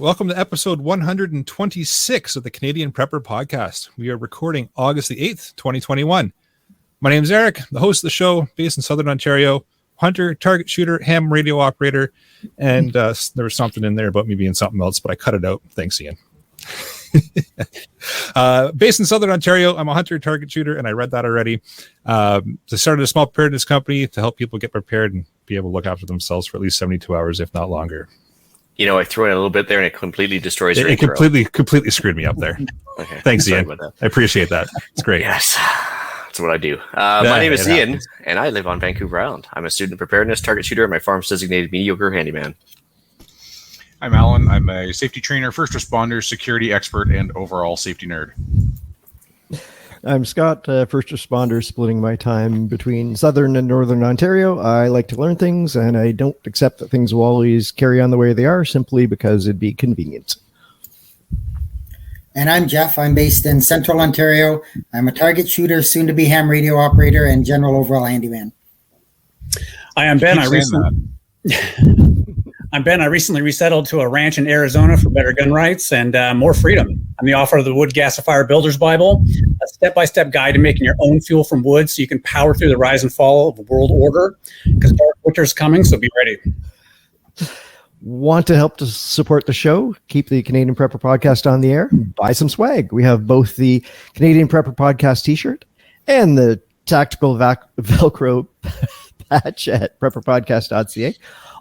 welcome to episode 126 of the Canadian Prepper Podcast. We are recording August the 8th, 2021. My name is Eric, the host of the show, based in Southern Ontario, hunter, target shooter, ham radio operator, and there was something in there about me being something else, but I cut it out. Thanks, Ian. Based in Southern Ontario, I'm a hunter, target shooter, and I read that already. I started a small preparedness company to help people get prepared and be able to look after themselves for at least 72 hours, if not longer. You know, I threw in a little bit there, and it completely destroys your intro. Completely screwed me up there. Okay. Thanks, Ian. I appreciate that. It's great. Yes, that's what I do. My name is Ian, and I live on Vancouver Island. I'm a student preparedness target shooter at my farm's designated mediocre handyman. I'm Alan. I'm a safety trainer, first responder, security expert, and overall safety nerd. I'm Scott, first responder, splitting my time between Southern and Northern Ontario. I like to learn things, and I don't accept that things will always carry on the way they are simply because it'd be convenient. And I'm Jeff. I'm based in Central Ontario. I'm a target shooter, soon-to-be ham radio operator, and general overall handyman. Hi, I'm Ben. I'm Ben. I recently resettled to a ranch in Arizona for better gun rights and more freedom. I'm the author of the Wood Gasifier Builder's Bible, a step-by-step guide to making your own fuel from wood so you can power through the rise and fall of a world order, because dark winter's coming, so be ready. Want to help to support the show? Keep the Canadian Prepper Podcast on the air? Buy some swag. We have both the Canadian Prepper Podcast t-shirt and the tactical Velcro patch at prepperpodcast.ca.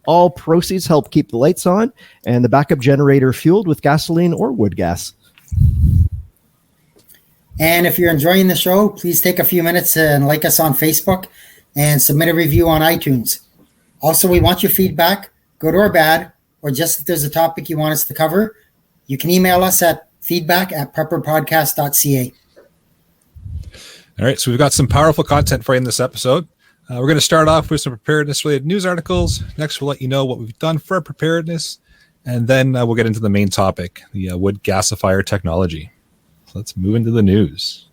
All proceeds help keep the lights on and the backup generator fueled with gasoline or wood gas. And if you're enjoying the show, please take a few minutes and like us on Facebook and submit a review on iTunes. Also, we want your feedback, good or bad, or just if there's a topic you want us to cover, you can email us at feedback@prepperpodcast.ca. All right, so we've got some powerful content for you in this episode. We're going to start off with some preparedness-related news articles. Next, we'll let you know what we've done for our preparedness, and then we'll get into the main topic, the wood gasifier technology. So let's move into the news.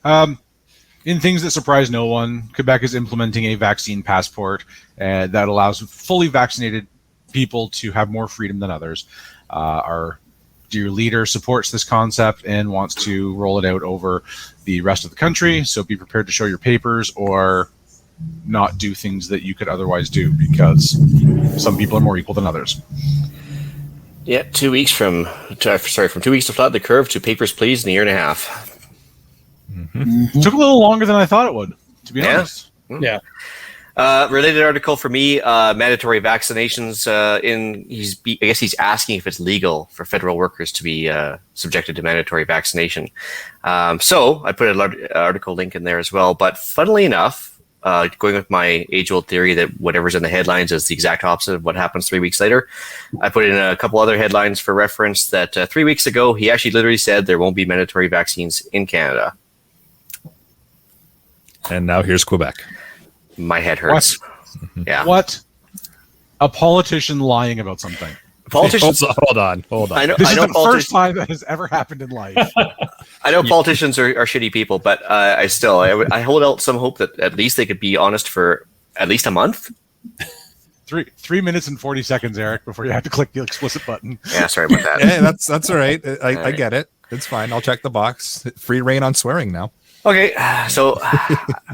In things that surprise no one, Quebec is implementing a vaccine passport that allows fully vaccinated people to have more freedom than others. Our dear leader supports this concept and wants to roll it out over the rest of the country. So be prepared to show your papers or not do things that you could otherwise do, because some people are more equal than others. Yeah, 2 weeks from 2 weeks to flatten the curve to papers, please, in a year and a half. Mm-hmm. Took a little longer than I thought it would, to be honest. Yeah. Related article for me, mandatory vaccinations. I guess he's asking if it's legal for federal workers to be subjected to mandatory vaccination. So I put an article link in there as well. But funnily enough, going with my age-old theory that whatever's in the headlines is the exact opposite of what happens 3 weeks later, I put in a couple other headlines for reference that 3 weeks ago, he actually literally said there won't be mandatory vaccines in Canada. And now here's Quebec. My head hurts. What? Yeah. What? A politician lying about something. Politicians. Hold on. This is the first time that has ever happened in life. I know politicians are shitty people, but I hold out some hope that at least they could be honest for at least a month. 3 minutes and 40 seconds, Eric, before you have to click the explicit button. Yeah, sorry about that. Yeah, that's all right. I get it. It's fine. I'll check the box. Free reign on swearing now. Okay, so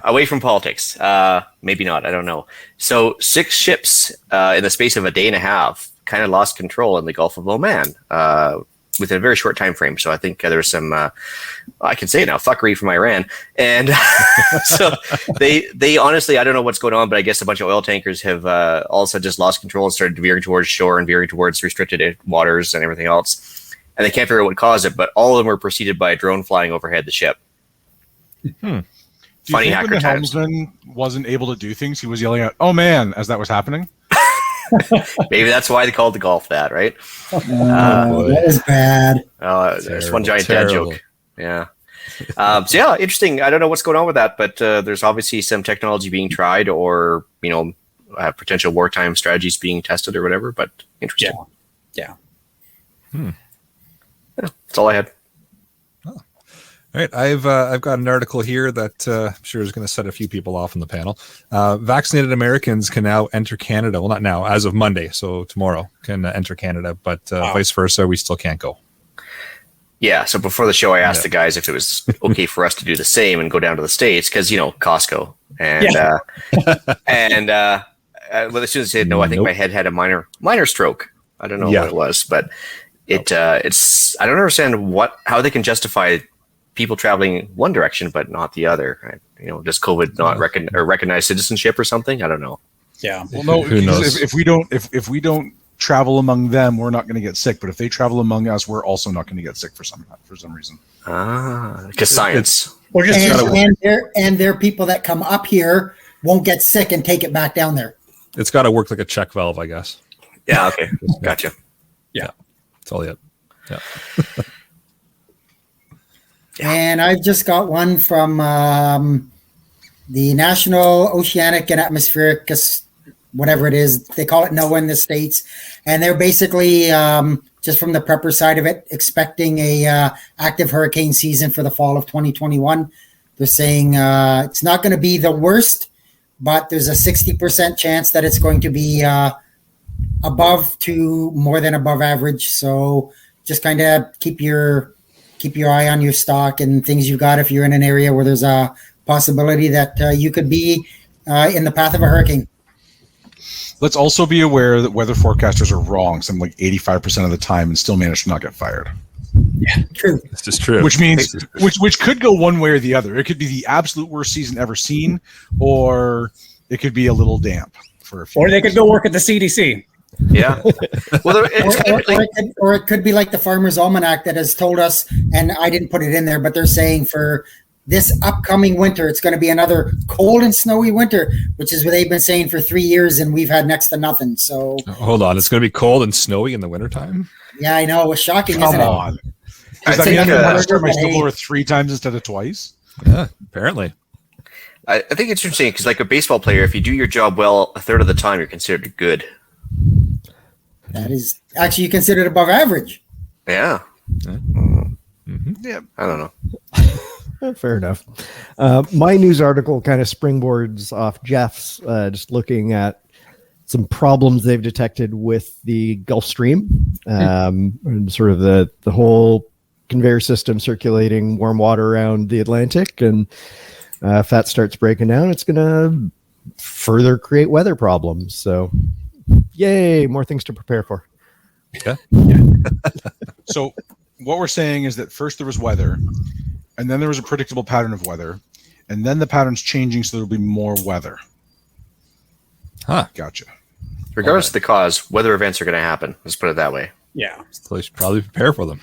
away from politics. Maybe not. I don't know. So 6 ships in the space of a day and a half kind of lost control in the Gulf of Oman within a very short time frame. So I think there was some, I can say it now, fuckery from Iran. And so they honestly, I don't know what's going on, but I guess a bunch of oil tankers have also just lost control and started veering towards shore and veering towards restricted waters and everything else. And they can't figure out what caused it, but all of them were preceded by a drone flying overhead the ship. Do you Funny think hacker when the times. helmsman wasn't able to do things, he was yelling out, "Oh man," as that was happening? Maybe that's why they called the Gulf that, right? That is bad. There's one giant dad joke. Yeah. So yeah, interesting. I don't know what's going on with that, but there's obviously some technology being tried, or potential wartime strategies being tested, or whatever. But interesting. Yeah. Yeah, that's all I had. All right, I've got an article here that I'm sure is going to set a few people off on the panel. Vaccinated Americans can now enter Canada. Well, not now, as of Monday, so tomorrow can enter Canada, but vice versa, we still can't go. Yeah, so before the show, I asked the guys if it was okay for us to do the same and go down to the States because, Costco. And well, as soon as I said no, I think my head had a minor stroke. I don't know what it was, but it's I don't understand how they can justify people traveling one direction but not the other. Right? Does COVID not recognize citizenship or something? I don't know. Yeah. Well, no, Who knows? If we don't travel among them, we're not going to get sick. But if they travel among us, we're also not going to get sick for some reason. Because science. Or just And there are people that come up here won't get sick and take it back down there. It's got to work like a check valve, I guess. Yeah. Okay. Gotcha. Yeah. That's all yet. Yeah. And I've just got one from the National Oceanic and Atmospheric, whatever it is, they call it NOAA in the States. And they're basically, just from the prepper side of it, expecting a active hurricane season for the fall of 2021. They're saying it's not going to be the worst, but there's a 60% chance that it's going to be above to more than above average. So just kind of keep your eye on your stock and things you've got if you're in an area where there's a possibility that you could be in the path of a hurricane. Let's also be aware that weather forecasters are wrong something like 85% of the time and still manage to not get fired. Yeah, true. This is true. Which means which could go one way or the other. It could be the absolute worst season ever seen, or it could be a little damp for a few Or they days. could go work at the CDC. Yeah. Well, or it could be like the Farmer's Almanac that has told us, and I didn't put it in there, but they're saying for this upcoming winter, it's going to be another cold and snowy winter, which is what they've been saying for 3 years, and we've had next to nothing. So Hold on, it's going to be cold and snowy in the wintertime? yeah, I know. It was shocking, Come isn't on. it? I Does that think, mean I'm going to start my Hey. snowblower 3 times instead of twice? Yeah, apparently. I think it's interesting because, like a baseball player, if you do your job well, a third of the time you're considered good. That is actually considered above average. Yeah. Yeah. I don't know. Fair enough. My news article kind of springboards off Jeff's, just looking at some problems they've detected with the Gulf Stream, and sort of the whole conveyor system circulating warm water around the Atlantic. And if that starts breaking down, it's going to further create weather problems. So yay, more things to prepare for. Yeah. So what we're saying is that first there was weather, and then there was a predictable pattern of weather, and then the pattern's changing, so there'll be more weather. Huh. Gotcha. Regardless of the cause, weather events are going to happen. Let's put it that way. Yeah. So you should probably prepare for them.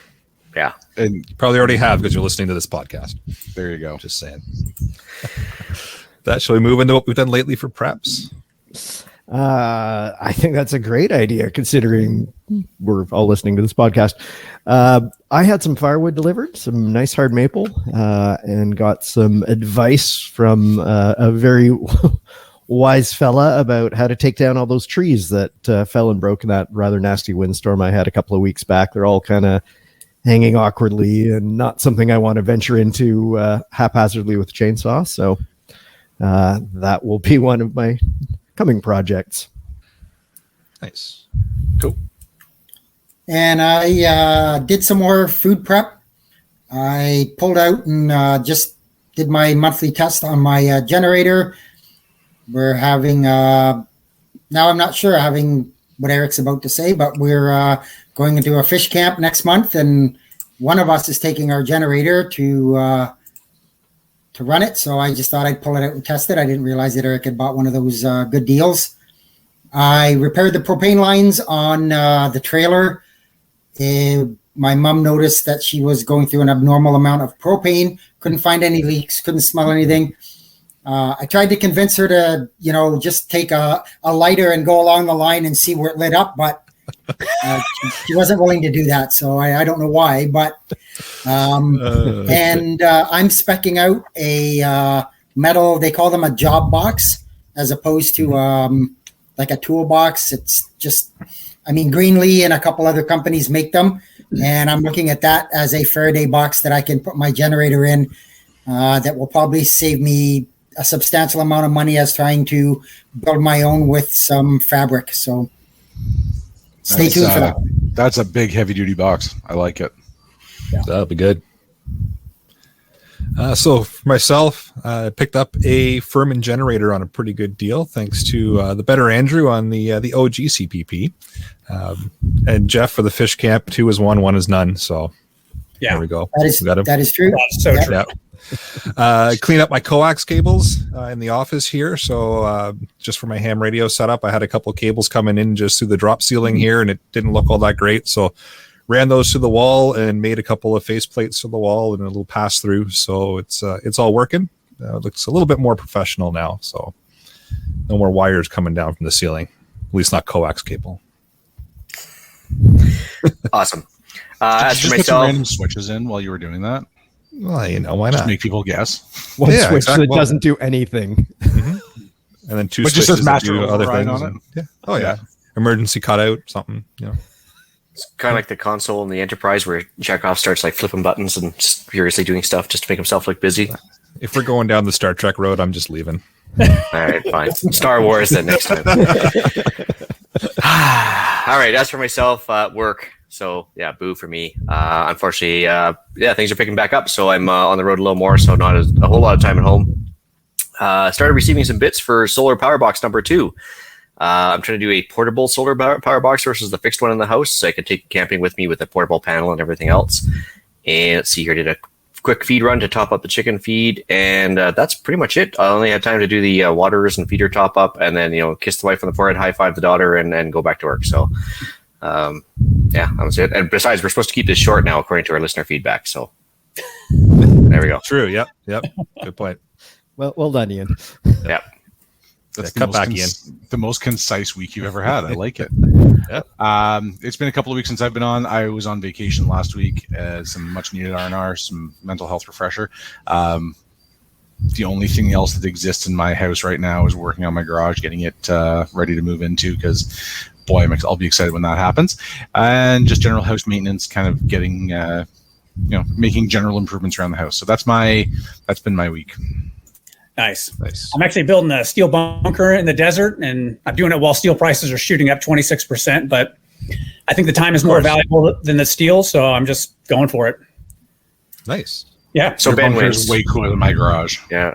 Yeah. And You probably already have because you're listening to this podcast. there you go. Just saying. Shall we move into what we've done lately for preps? I think that's a great idea, considering we're all listening to this podcast. I had some firewood delivered, some nice hard maple, and got some advice from a very wise fella about how to take down all those trees that fell and broke in that rather nasty windstorm I had a couple of weeks back. They're all kind of hanging awkwardly and not something I want to venture into haphazardly with a chainsaw. So that will be one of my coming projects. Nice. Cool. And I did some more food prep. I pulled out and just did my monthly test on my generator. We're having, now I'm not sure having what Eric's about to say, but we're going into a fish camp next month, and one of us is taking our generator to run it. So I just thought I'd pull it out and test it. I didn't realize that Eric had bought one of those good deals. I repaired the propane lines on the trailer. My mom noticed that she was going through an abnormal amount of propane, couldn't find any leaks, couldn't smell anything. I tried to convince her to, just take a lighter and go along the line and see where it lit up, but she wasn't willing to do that. So I don't know why, but, and I'm speccing out a metal, they call them a job box, as opposed to like a toolbox. It's just I mean, Greenlee and a couple other companies make them, and I'm looking at that as a Faraday box that I can put my generator in. That will probably save me a substantial amount of money as trying to build my own with some fabric. So stay tuned for that. That's a big heavy duty box. I like it. Yeah. That'll be good. So for myself, I picked up a Furman generator on a pretty good deal, thanks to the better Andrew on the OG CPP, and Jeff for the fish camp. 2 is 1, 1 is none. So there we go. That is true. That's so true. Yeah. Clean up my coax cables in the office here. So just for my ham radio setup, I had a couple of cables coming in just through the drop ceiling here, and it didn't look all that great. So ran those to the wall and made a couple of face plates to the wall and a little pass through. So it's all working. It looks a little bit more professional now. So no more wires coming down from the ceiling, at least not coax cable. Awesome. As for myself, put some random switches in while you were doing that. Well, why not? Just make people guess. One switch that doesn't do anything. Mm-hmm. And then 2 switches just that do other things. On it. Yeah. Oh yeah. Emergency cutout, something. It's kind of like the console in the Enterprise where Chekhov starts like flipping buttons and just furiously doing stuff just to make himself look busy. If we're going down the Star Trek road, I'm just leaving. All right, fine. Star Wars then next time. All right, as for myself, work. So yeah, boo for me. Unfortunately, things are picking back up, so I'm on the road a little more, so not a whole lot of time at home. Started receiving some bits for solar power box number 2. I'm trying to do a portable solar power box versus the fixed one in the house, so I can take camping with me with a portable panel and everything else. And let's see here, did a quick feed run to top up the chicken feed, and that's pretty much it. I only had time to do the waters and feeder top up, and then kiss the wife on the forehead, high five the daughter, and go back to work. So that was it. And besides, we're supposed to keep this short now according to our listener feedback. So there we go. True. Yep. Good point. Well done, Ian. Yep. That's cut back, Ian. The most concise week you've ever had. I like it. Yep. It's been a couple of weeks since I've been on. I was on vacation last week. Some much needed R&R, some mental health refresher. The only thing else that exists in my house right now is working on my garage, getting it ready to move into, because boy, I'll be excited when that happens. And just general house maintenance, kind of getting, making general improvements around the house. So that's been my week. Nice. I'm actually building a steel bunker in the desert, and I'm doing it while steel prices are shooting up 26%. But I think the time is more valuable than the steel, so I'm just going for it. Nice. Yeah. So your Ben bunker wins. is way cooler than my garage. Yeah.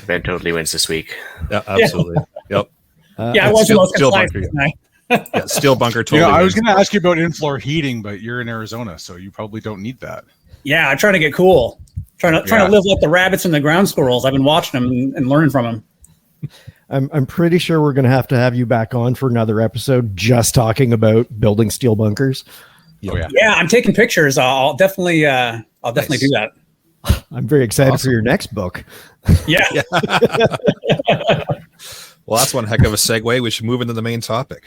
Ben totally wins this week. Yeah, absolutely. Yep. I was the most steel concise bunker. tonight. Steel bunker. Totally. I was going to ask you about in-floor heating, but you're in Arizona, so you probably don't need that. Yeah, I'm trying to get cool. Trying to live like the rabbits and the ground squirrels. I've been watching them and learning from them. I'm pretty sure we're going to have you back on for another episode just talking about building steel bunkers. Oh yeah. Yeah, I'm taking pictures. I'll definitely do that. I'm very excited for your next book. Yeah. Well, that's one heck of a segue. We should move into the main topic.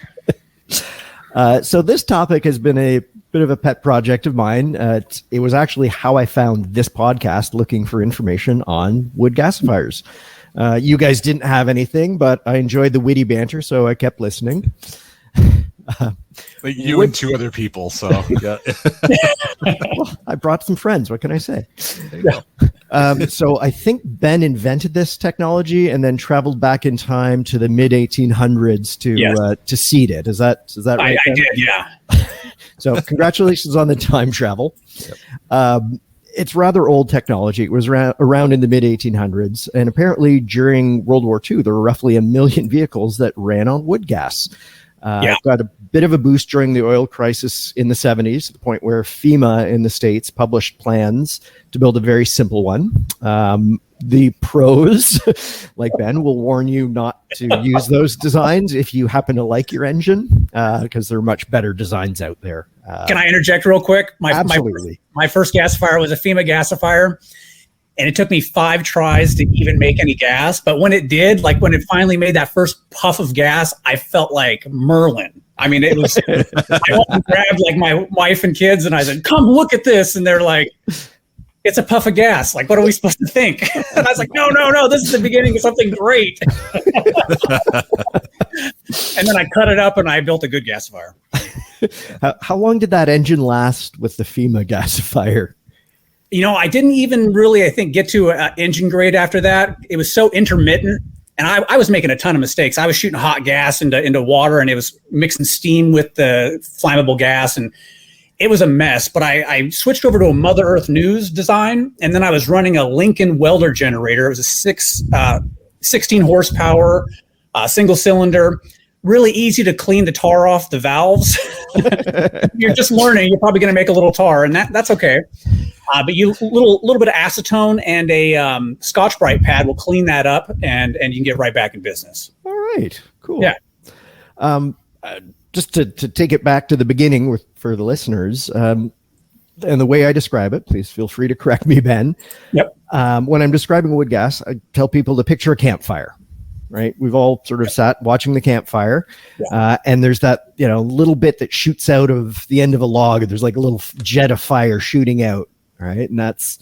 So this topic has been a bit of a pet project of mine. It was actually how I found this podcast, looking for information on wood gasifiers. You guys didn't have anything, but I enjoyed the witty banter, so I kept listening. Like you and 2 other people, so Yeah. Well, I brought some friends. What can I say? There you go. So I think Ben invented this technology and then traveled back in time to the mid 1800s to seed it. Is that right? I did. Yeah. So congratulations on the time travel. Yep. It's rather old technology. It was around in the mid 1800s, and apparently during World War II, there were roughly 1 million vehicles that ran on wood gas. Got a bit of a boost during the oil crisis in the 70s, to the point where FEMA in the States published plans to build a very simple one. The pros, like Ben, will warn you not to use those designs if you happen to like your engine, because there are much better designs out there. Can I interject real quick? Absolutely. My first gasifier was a FEMA gasifier, and it took me 5 tries to even make any gas. But when it did, like when it finally made that first puff of gas, I felt like Merlin. I mean, it was, I went and grabbed like my wife and kids, and I said, come look at this. And they're like, it's a puff of gas. Like, what are we supposed to think? And I was like, no, this is the beginning of something great. And then I cut it up and I built a good gasifier. How long did that engine last with the FEMA gasifier? I didn't even really, I think, get to engine grade after that. It was so intermittent. And I was making a ton of mistakes. I was shooting hot gas into water, and it was mixing steam with the flammable gas, and it was a mess. But I switched over to a Mother Earth News design, and then I was running a Lincoln welder generator. It was a 16 horsepower, single cylinder, really easy to clean the tar off the valves. You're just learning. You're probably going to make a little tar, and that's okay. But you little bit of acetone and a Scotch-Brite pad will clean that up, and you can get right back in business. All right, cool. Yeah. Just to take it back to the beginning for the listeners, and the way I describe it, please feel free to correct me, Ben. Yep. When I'm describing wood gas, I tell people to picture a campfire. Right, we've all sort of sat watching the campfire, and there's that little bit that shoots out of the end of a log. There's like a little jet of fire shooting out. Right. And that's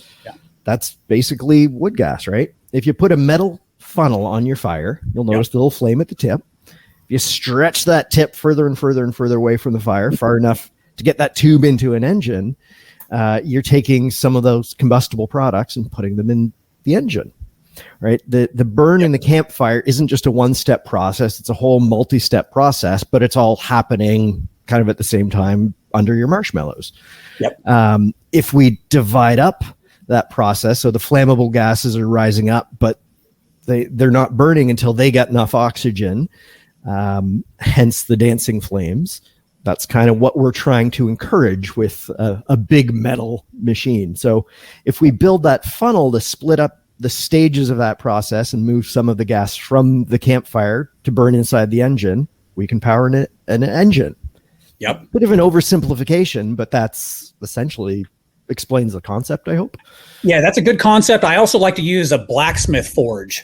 basically wood gas, right? If you put a metal funnel on your fire, you'll notice the little flame at the tip. If you stretch that tip further and further and further away from the fire, far enough to get that tube into an engine, you're taking some of those combustible products and putting them in the engine, right? The burn in the campfire isn't just a one-step process. It's a whole multi-step process, but it's all happening kind of at the same time under your marshmallows. Yep. If we divide up that process, so the flammable gases are rising up, but they're not burning until they get enough oxygen, hence the dancing flames. That's kind of what we're trying to encourage with a big metal machine. So if we build that funnel to split up the stages of that process and move some of the gas from the campfire to burn inside the engine, we can power an engine. Yep. Bit of an oversimplification, but that's essentially explains the concept, I hope. Yeah, that's a good concept. I also like to use a blacksmith forge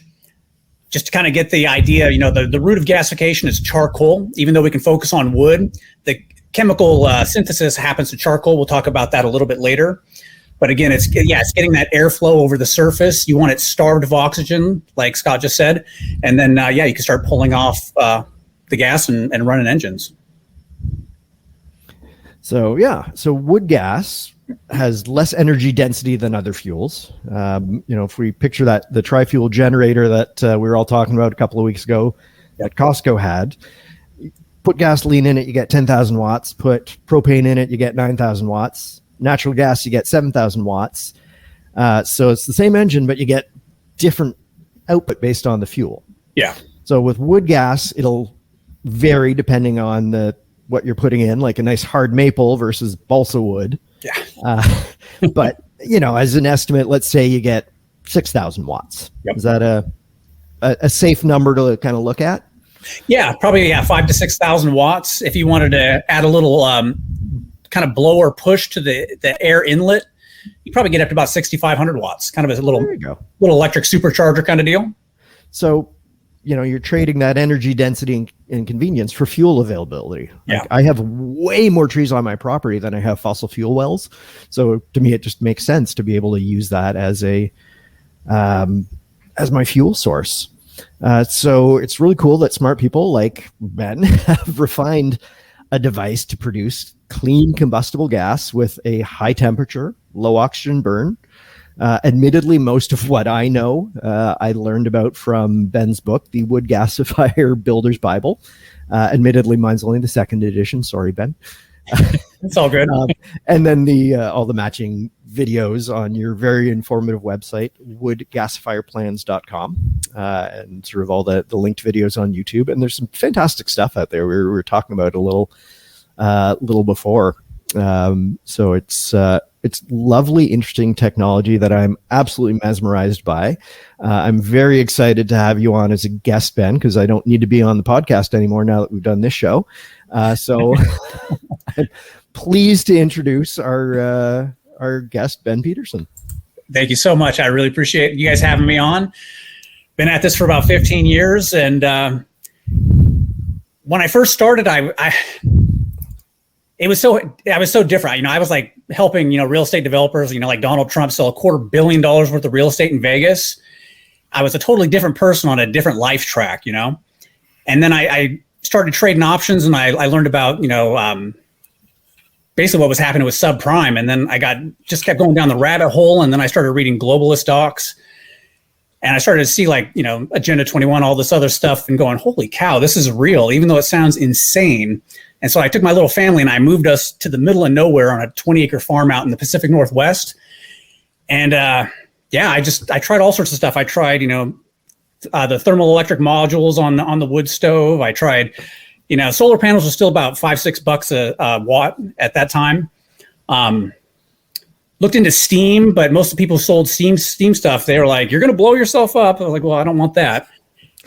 just to kind of get the idea. The root of gasification is charcoal. Even though we can focus on wood, the chemical synthesis happens to charcoal. We'll talk about that a little bit later. But again, it's getting that airflow over the surface. You want it starved of oxygen, like Scott just said. And then, you can start pulling off the gas and running engines. So wood gas has less energy density than other fuels. If we picture the tri-fuel generator that we were all talking about a couple of weeks ago that Costco had, put gasoline in it, you get 10,000 watts. Put propane in it, you get 9,000 watts. Natural gas, you get 7,000 watts. So it's the same engine, but you get different output based on the fuel. Yeah. So with wood gas, it'll vary depending on what you're putting in, like a nice hard maple versus balsa wood. Yeah. But, as an estimate, let's say you get 6,000 watts. Yep. Is that a safe number to kind of look at? Yeah, probably 5,000 to 6,000 watts. If you wanted to add a little kind of blow or push to the air inlet, you probably get up to about 6,500 watts, kind of a little electric supercharger kind of deal. So, you're trading that energy density and convenience for fuel availability. Yeah. Like, I have way more trees on my property than I have fossil fuel wells. So to me, it just makes sense to be able to use that as as my fuel source. So it's really cool that smart people like Ben have refined a device to produce clean combustible gas with a high temperature, low oxygen burn. Admittedly, most of what I know, I learned about from Ben's book, The Wood Gasifier Builder's Bible. Admittedly, mine's only the second edition. Sorry, Ben. It's all good. And then all the matching videos on your very informative website, woodgasifierplans.com, and sort of all the linked videos on YouTube. And there's some fantastic stuff out there. We were talking about a little before. So it's lovely, interesting technology that I'm absolutely mesmerized by. I'm very excited to have you on as a guest, Ben, because I don't need to be on the podcast anymore now that we've done this show. So I'm pleased to introduce our guest, Ben Peterson. Thank you so much. I really appreciate you guys having me on. Been at this for about 15 years. And when I first started, I was so different. I was like helping, real estate developers, like Donald Trump sell $250 million worth of real estate in Vegas. I was a totally different person on a different life track, And then I started trading options, and I learned about, basically what was happening with subprime. And then I just kept going down the rabbit hole. And then I started reading globalist docs, and I started to see Agenda 21, all this other stuff, and going, holy cow, this is real, even though it sounds insane. And so I took my little family and I moved us to the middle of nowhere on a 20-acre farm out in the Pacific Northwest. And I tried all sorts of stuff. I tried, the thermal electric modules on the wood stove. I tried, solar panels were still about $5-6 a watt at that time. Looked into steam, but most of the people who sold steam stuff, they were like, you're going to blow yourself up. I was like, well, I don't want that.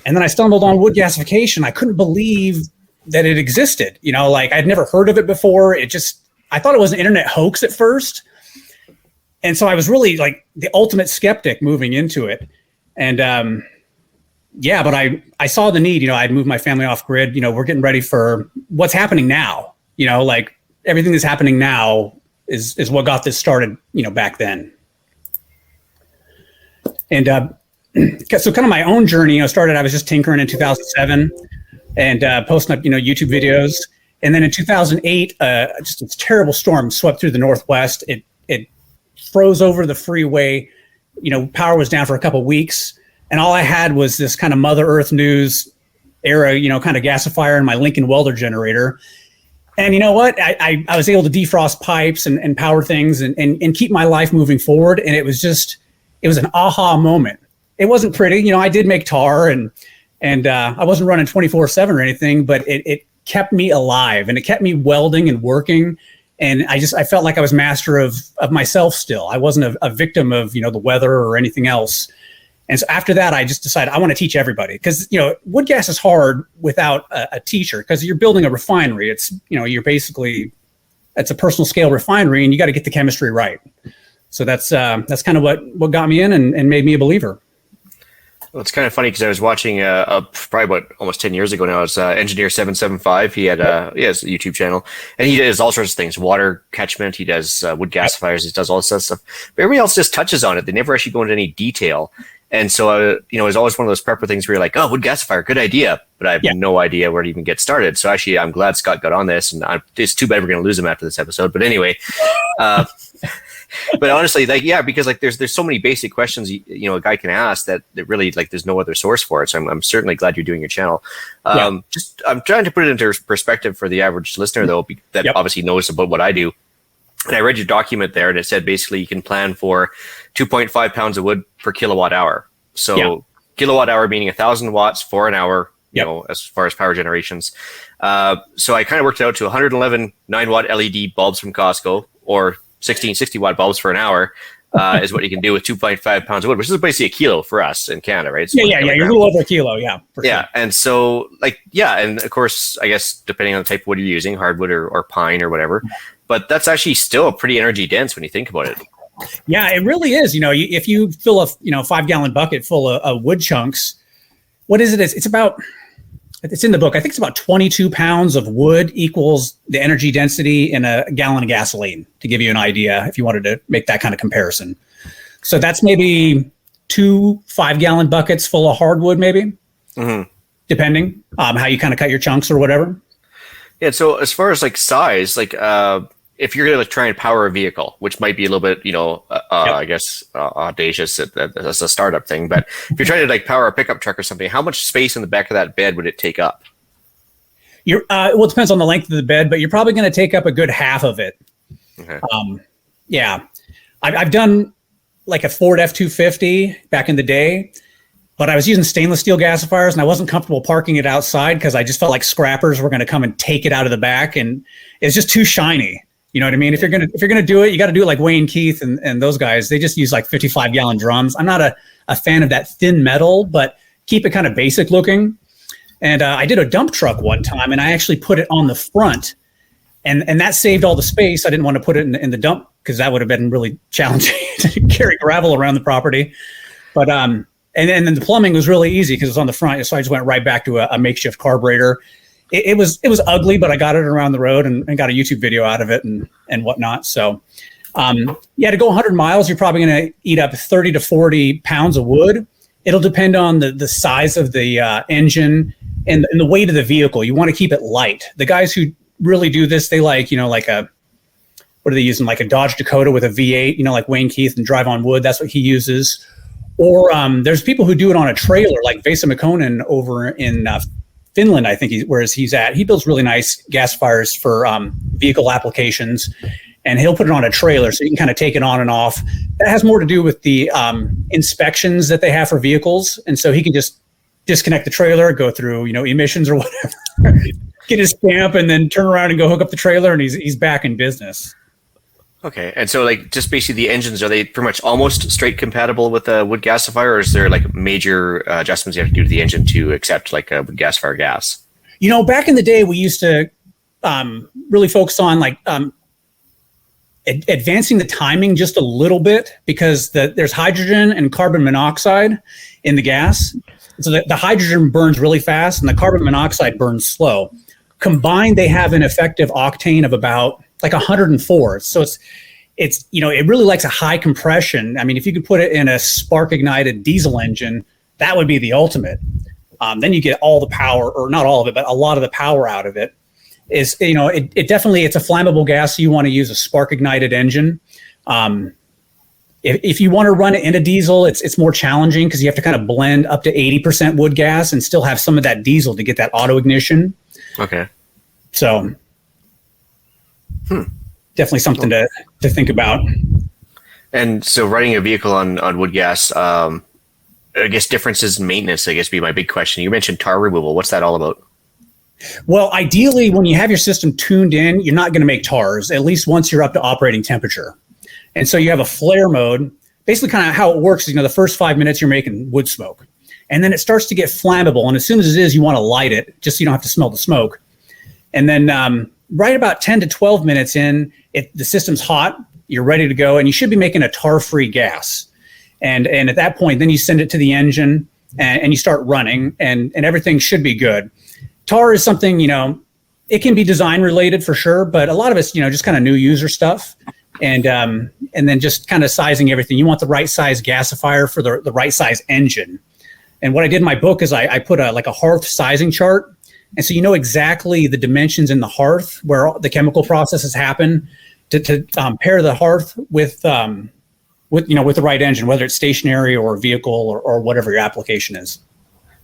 And then I stumbled on wood gasification. I couldn't believe that it existed. I'd never heard of it before. I thought it was an internet hoax at first. And so I was really like the ultimate skeptic moving into it. And but I saw the need. I'd moved my family off grid. We're getting ready for what's happening now. Everything that's happening now is what got this started, back then. And so kind of my own journey, I was just tinkering in 2007 and posting up, YouTube videos. And then in 2008, just a terrible storm swept through the Northwest. It froze over the freeway. Power was down for a couple of weeks. And all I had was this kind of Mother Earth News era, kind of gasifier and my Lincoln welder generator. And you know what? I was able to defrost pipes and power things and keep my life moving forward. And it was an aha moment. It wasn't pretty. I did make tar and I wasn't running 24/7 or anything, but it kept me alive and it kept me welding and working. And I felt like I was master of myself still. I wasn't a victim of, the weather or anything else. And so after that, I just decided I want to teach everybody because, wood gas is hard without a teacher because you're building a refinery. It's, it's a personal scale refinery and you got to get the chemistry right. So that's kind of what got me in and made me a believer. Well, it's kind of funny because I was watching probably almost 10 years ago now. It's Engineer 775. He has a YouTube channel and he does all sorts of things, water catchment. He does wood gasifiers. He does all this stuff. But everybody else just touches on it. They never actually go into any detail. And so, it was always one of those prepper things where you're like, oh, wood gasifier, good idea. But I have no idea where to even get started. So actually, I'm glad Scott got on this. And it's too bad we're going to lose him after this episode. But anyway, but honestly, because there's so many basic questions, a guy can ask that really there's no other source for it. So I'm certainly glad you're doing your channel. I'm trying to put it into perspective for the average listener, though, that obviously knows about what I do. And I read your document there, and it said basically you can plan for 2.5 pounds of wood per kilowatt hour. So kilowatt hour meaning 1,000 watts for an hour, as far as power generations. So I kind of worked it out to 111 9-watt LED bulbs from Costco or 16 60-watt bulbs for an hour is what you can do with 2.5 pounds of wood, which is basically a kilo for us in Canada, right? So you're a little over a kilo, for sure. Sure. And so and of course, I guess depending on the type of wood you're using, hardwood or pine or whatever, but that's actually still pretty energy dense when you think about it. Yeah, it really is. If you fill a 5-gallon bucket full of wood chunks, what is it? It's in the book. I think it's about 22 pounds of wood equals the energy density in a gallon of gasoline, to give you an idea if you wanted to make that kind of comparison. So that's maybe 2 5-gallon buckets full of hardwood, maybe, depending how you kind of cut your chunks or whatever. Yeah. So as far as size, if you're going to try and power a vehicle, which might be a little bit, I guess, audacious as a startup thing, but if you're trying to power a pickup truck or something, how much space in the back of that bed would it take up? Well, it depends on the length of the bed, but you're probably going to take up a good half of it. Okay. I've done a Ford F-250 back in the day, but I was using stainless steel gasifiers and I wasn't comfortable parking it outside because I just felt like scrappers were going to come and take it out of the back, and it's just too shiny. You know what I mean? If you're gonna do it, you got to do it like Wayne Keith and those guys. They just use 55-gallon drums. I'm not a fan of that thin metal, but keep it kind of basic looking. And I did a dump truck one time, and I actually put it on the front, and that saved all the space. I didn't want to put it in the dump because that would have been really challenging to carry gravel around the property. But and then the plumbing was really easy because it was on the front, so I just went right back to a makeshift carburetor. it was ugly, but I got it around the road and got a YouTube video out of it and whatnot. So, to go 100 miles, you're probably going to eat up 30 to 40 pounds of wood. It'll depend on the size of the engine and the weight of the vehicle. You want to keep it light. The guys who really do this, they like what are they using? Like a Dodge Dakota with a V8, like Wayne Keith, and drive on wood. That's what he uses. Or there's people who do it on a trailer, like Vesa Mikkonen over in Finland, I think, whereas he's at. He builds really nice gasifiers for vehicle applications, and he'll put it on a trailer so you can kind of take it on and off. That has more to do with the inspections that they have for vehicles, and so he can just disconnect the trailer, go through emissions or whatever, get his stamp, and then turn around and go hook up the trailer, and he's back in business. Okay, and so just basically the engines, are they pretty much almost straight compatible with a wood gasifier, or is there major adjustments you have to do to the engine to accept a wood gasifier gas? Back in the day, we used to really focus on advancing the timing just a little bit, because there's hydrogen and carbon monoxide in the gas. So the hydrogen burns really fast and the carbon monoxide burns slow. Combined, they have an effective octane of about 104. So it really likes a high compression. I mean, if you could put it in a spark ignited diesel engine, that would be the ultimate. Then you get all the power, or not all of it, but a lot of the power out of it. It definitely, it's a flammable gas, so you want to use a spark ignited engine. If you want to run it in a diesel, it's more challenging because you have to kind of blend up to 80% wood gas and still have some of that diesel to get that auto ignition. Okay. So definitely something to think about. And so running a vehicle on wood gas, I guess differences in maintenance, be my big question. You mentioned tar removal. What's that all about? Well, ideally, when you have your system tuned in, you're not going to make tars, at least once you're up to operating temperature. And so you have a flare mode. Basically, kind of how it works is, the first 5 minutes you're making wood smoke. And then it starts to get flammable. And as soon as it is, you want to light it, just so you don't have to smell the smoke. And then right about 10 to 12 minutes in, the system's hot, you're ready to go, and you should be making a tar-free gas. And at that point, then you send it to the engine and you start running, and everything should be good. Tar is something, it can be design related for sure, but a lot of it's, just kind of new user stuff. And then just kind of sizing everything. You want the right size gasifier for the right size engine. And what I did in my book is I put a hearth sizing chart. And so you know exactly the dimensions in the hearth where the chemical processes happen to pair the hearth with the right engine, whether it's stationary or vehicle or whatever your application is.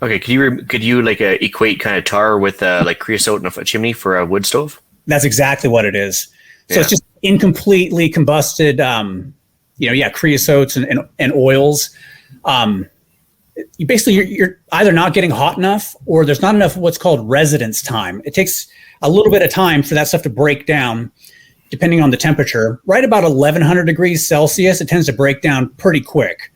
Okay, could you equate kind of tar with creosote in a chimney for a wood stove? That's exactly what it is. So It's just incompletely combusted, creosotes and oils. You're either not getting hot enough, or there's not enough what's called residence time. It takes a little bit of time for that stuff to break down, depending on the temperature. Right about 1100 degrees Celsius, it tends to break down pretty quick.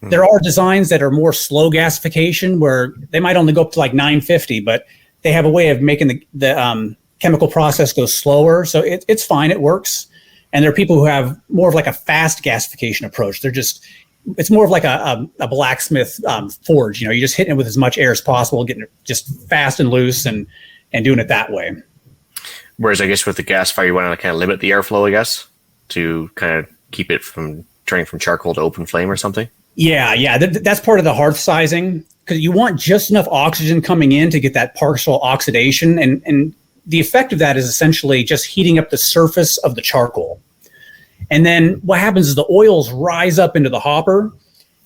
There are designs that are more slow gasification, where they might only go up to 950, but they have a way of making the chemical process go slower. So it's fine, it works. And there are people who have more of a fast gasification approach. It's more of a blacksmith forge. You're just hitting it with as much air as possible, getting it just fast and loose and doing it that way. Whereas I guess with the gasifier, you want to kind of limit the airflow, I guess, to kind of keep it from turning from charcoal to open flame or something. Yeah. That's part of the hearth sizing, because you want just enough oxygen coming in to get that partial oxidation. And the effect of that is essentially just heating up the surface of the charcoal. And then what happens is the oils rise up into the hopper.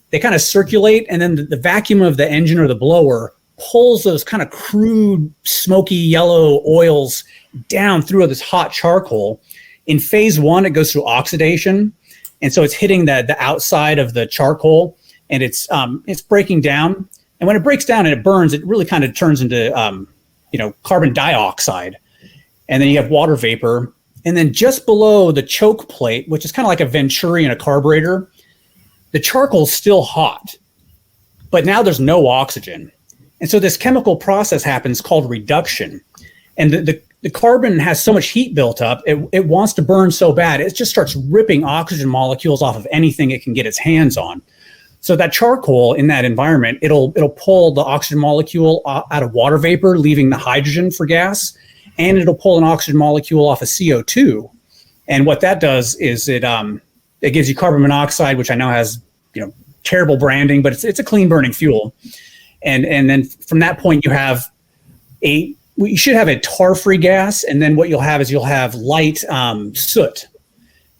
They kind of circulate, and then the vacuum of the engine or the blower pulls those kind of crude, smoky yellow oils down through this hot charcoal. In phase one, it goes through oxidation. And so it's hitting the outside of the charcoal, and it's breaking down. And when it breaks down and it burns, it really kind of turns into carbon dioxide. And then you have water vapor. And then just below the choke plate, which is kind of like a venturi in a carburetor, the charcoal is still hot, but now there's no oxygen. And so this chemical process happens called reduction. And the carbon has so much heat built up, it wants to burn so bad, it just starts ripping oxygen molecules off of anything it can get its hands on. So that charcoal in that environment, it'll pull the oxygen molecule out of water vapor, leaving the hydrogen for gas, and it'll pull an oxygen molecule off of CO2. And what that does is it gives you carbon monoxide, which I know has terrible branding, but it's a clean burning fuel. And then from that point you should have a tar-free gas, and then what you'll have light soot.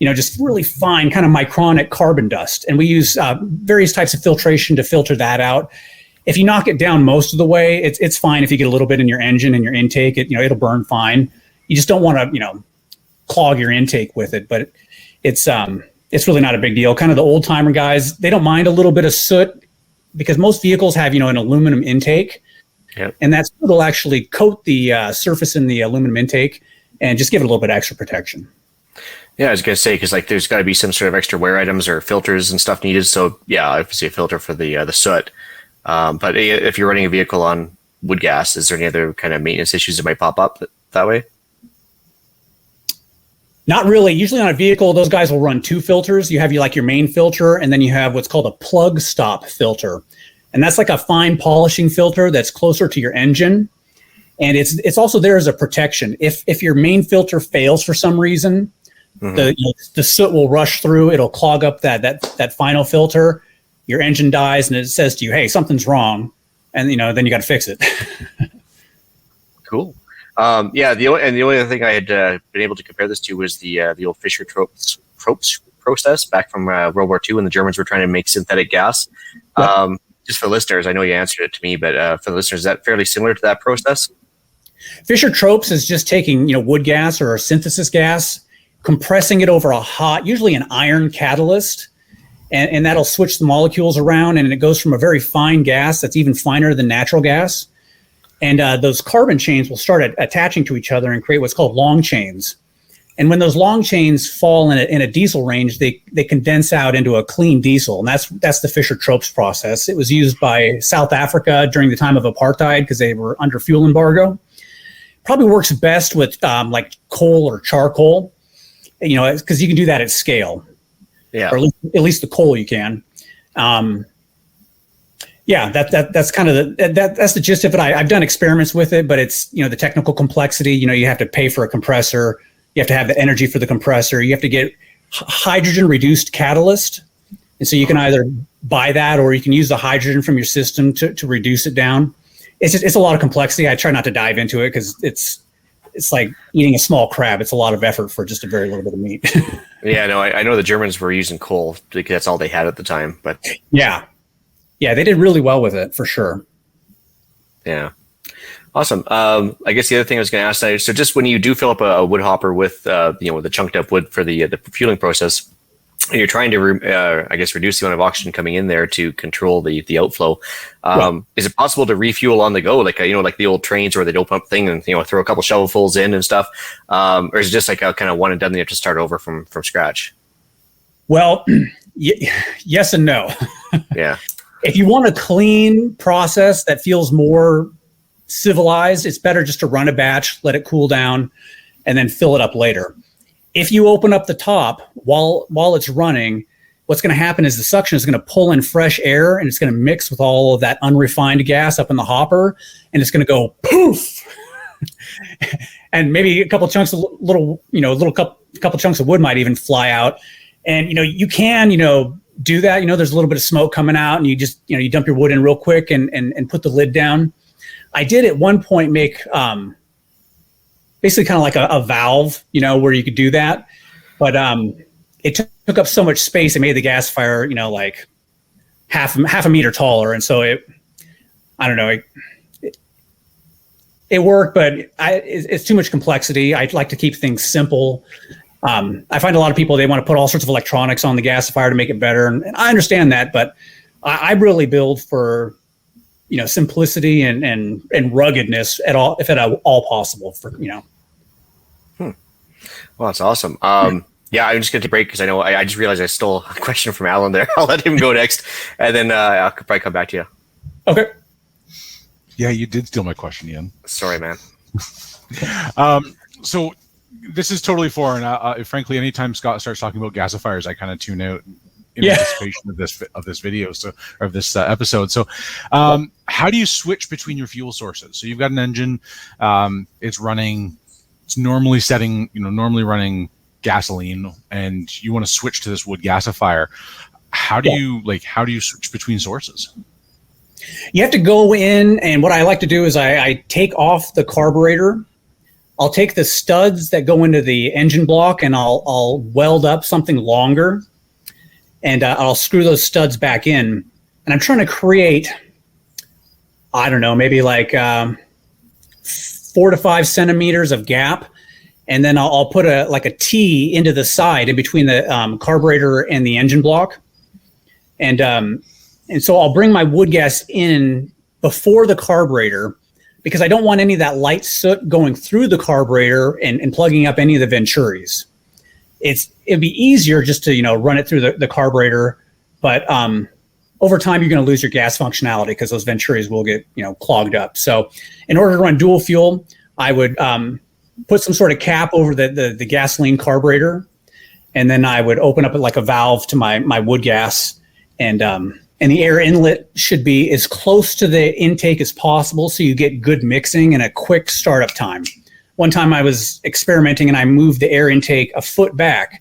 Just really fine kind of micronic carbon dust. And we use various types of filtration to filter that out. If you knock it down most of the way, it's fine. If you get a little bit in your engine and your intake, it'll burn fine. You just don't want to, clog your intake with it. But it's really not a big deal. Kind of the old timer guys, they don't mind a little bit of soot because most vehicles have, an aluminum intake. Yep. And that soot will actually coat the surface in the aluminum intake and just give it a little bit of extra protection. Yeah, I was going to say, because there's got to be some sort of extra wear items or filters and stuff needed. So yeah, obviously a filter for the soot. But if you're running a vehicle on wood gas, is there any other kind of maintenance issues that might pop up that way? Not really. Usually on a vehicle, those guys will run two filters. You have your main filter, and then you have what's called a plug stop filter. And that's like a fine polishing filter that's closer to your engine. And it's also there as a protection. If your main filter fails for some reason, the soot will rush through. It'll clog up that final filter. Your engine dies, and it says to you, "Hey, something's wrong," and then you got to fix it. Cool. The only other thing I had been able to compare this to was the old Fischer Tropsch process back from World War II when the Germans were trying to make synthetic gas. Yep. Just for listeners, I know you answered it to me, but for the listeners, is that fairly similar to that process? Fischer Tropsch is just taking wood gas or synthesis gas, compressing it over a hot, usually an iron catalyst, and that'll switch the molecules around, and it goes from a very fine gas that's even finer than natural gas. And those carbon chains will start attaching to each other and create what's called long chains. And when those long chains fall in a diesel range, they condense out into a clean diesel. And that's the Fischer Tropsch process. It was used by South Africa during the time of apartheid because they were under fuel embargo. Probably works best with like coal or charcoal, because you can do that at scale. Yeah. Or at least the coal you can. That's kind of that's the gist of it. I've done experiments with it, but it's the technical complexity. You have to pay for a compressor. You have to have the energy for the compressor. You have to get hydrogen reduced catalyst, and so you can either buy that or you can use the hydrogen from your system to reduce it down. It's a lot of complexity. I try not to dive into it because it's like eating a small crab. It's a lot of effort for just a very little bit of meat. Yeah, no, I know the Germans were using coal because that's all they had at the time. But yeah, they did really well with it for sure. Yeah, awesome. I guess the other thing I was going to ask, so just when you do fill up a wood hopper with the chunked up wood for the fueling process, and you're trying to reduce the amount of oxygen coming in there to control the outflow. Is it possible to refuel on the go, like like the old trains where they open up thing and throw a couple shovelfuls in and stuff, or is it just like a kind of one and done? You have to start over from scratch? Well, yes and no. Yeah. If you want a clean process that feels more civilized, it's better just to run a batch, let it cool down, and then fill it up later. If you open up the top while it's running, what's going to happen is the suction is going to pull in fresh air, and it's going to mix with all of that unrefined gas up in the hopper, and it's going to go poof. And maybe a couple chunks of couple chunks of wood might even fly out. And you can do that. There's a little bit of smoke coming out, and you just you dump your wood in real quick and put the lid down. I did at one point make basically kind of like a valve, where you could do that, but it took up so much space. It made the gasifier like half a meter taller, and so it worked, but it's too much complexity. I'd like to keep things simple. I find a lot of people, they want to put all sorts of electronics on the gasifier to make it better. And I understand that, but I really build for, simplicity and ruggedness if at all possible Well, that's awesome. Yeah, I'm just going to take a break because I know I just realized I stole a question from Alan there. I'll let him go next, and then I'll probably come back to you. Okay. Yeah, you did steal my question, Ian. Sorry, man. So this is totally foreign. Frankly, anytime Scott starts talking about gasifiers, I kind of tune out anticipation of this video, of this episode. So, how do you switch between your fuel sources? So you've got an engine, it's normally running gasoline, and you want to switch to this wood gasifier. How do you switch between sources? You have to go in, and what I like to do is I take off the carburetor. I'll take the studs that go into the engine block, and I'll weld up something longer, and I'll screw those studs back in. And I'm trying to create, I don't know, maybe like 4 to 5 centimeters of gap. And then I'll put a T into the side in between the carburetor and the engine block. And so I'll bring my wood gas in before the carburetor, because I don't want any of that light soot going through the carburetor and plugging up any of the venturis. It'd be easier just to run it through the carburetor, but over time you're going to lose your gas functionality because those venturis will get clogged up. So in order to run dual fuel, I would put some sort of cap over the gasoline carburetor, and then I would open up like a valve to my wood gas, and the air inlet should be as close to the intake as possible so you get good mixing and a quick startup time. One time I was experimenting and I moved the air intake a foot back.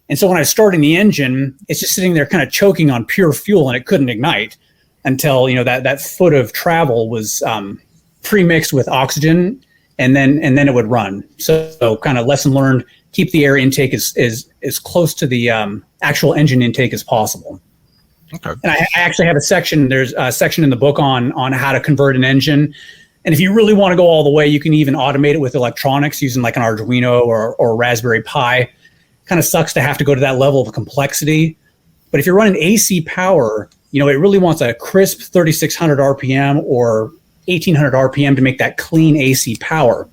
And so when I was starting the engine, it's just sitting there kind of choking on pure fuel, and it couldn't ignite until that foot of travel was pre-mixed with oxygen, and then it would run. So kind of lesson learned, keep the air intake as close to the actual engine intake as possible. Okay. And I actually have there's a section in the book on how to convert an engine. And if you really want to go all the way, you can even automate it with electronics using like an Arduino or a Raspberry Pi. Kind of sucks to have to go to that level of complexity. But if you're running AC power, it really wants a crisp 3,600 RPM or 1,800 RPM to make that clean AC power.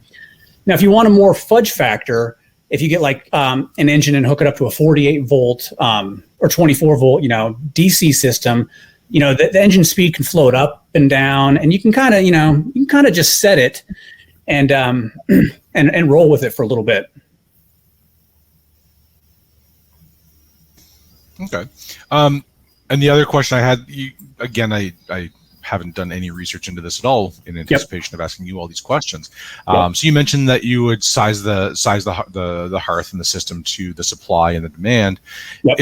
Now, if you want a more fudge factor, if you get like an engine and hook it up to a 48 volt or 24 volt, DC system, the engine speed can float up and down, and you can kind of just set it and and roll with it for a little bit. Okay. And the other question I had, I haven't done any research into this at all in anticipation of asking you all these questions. So you mentioned that you would size the hearth and the system to the supply and the demand. Yep.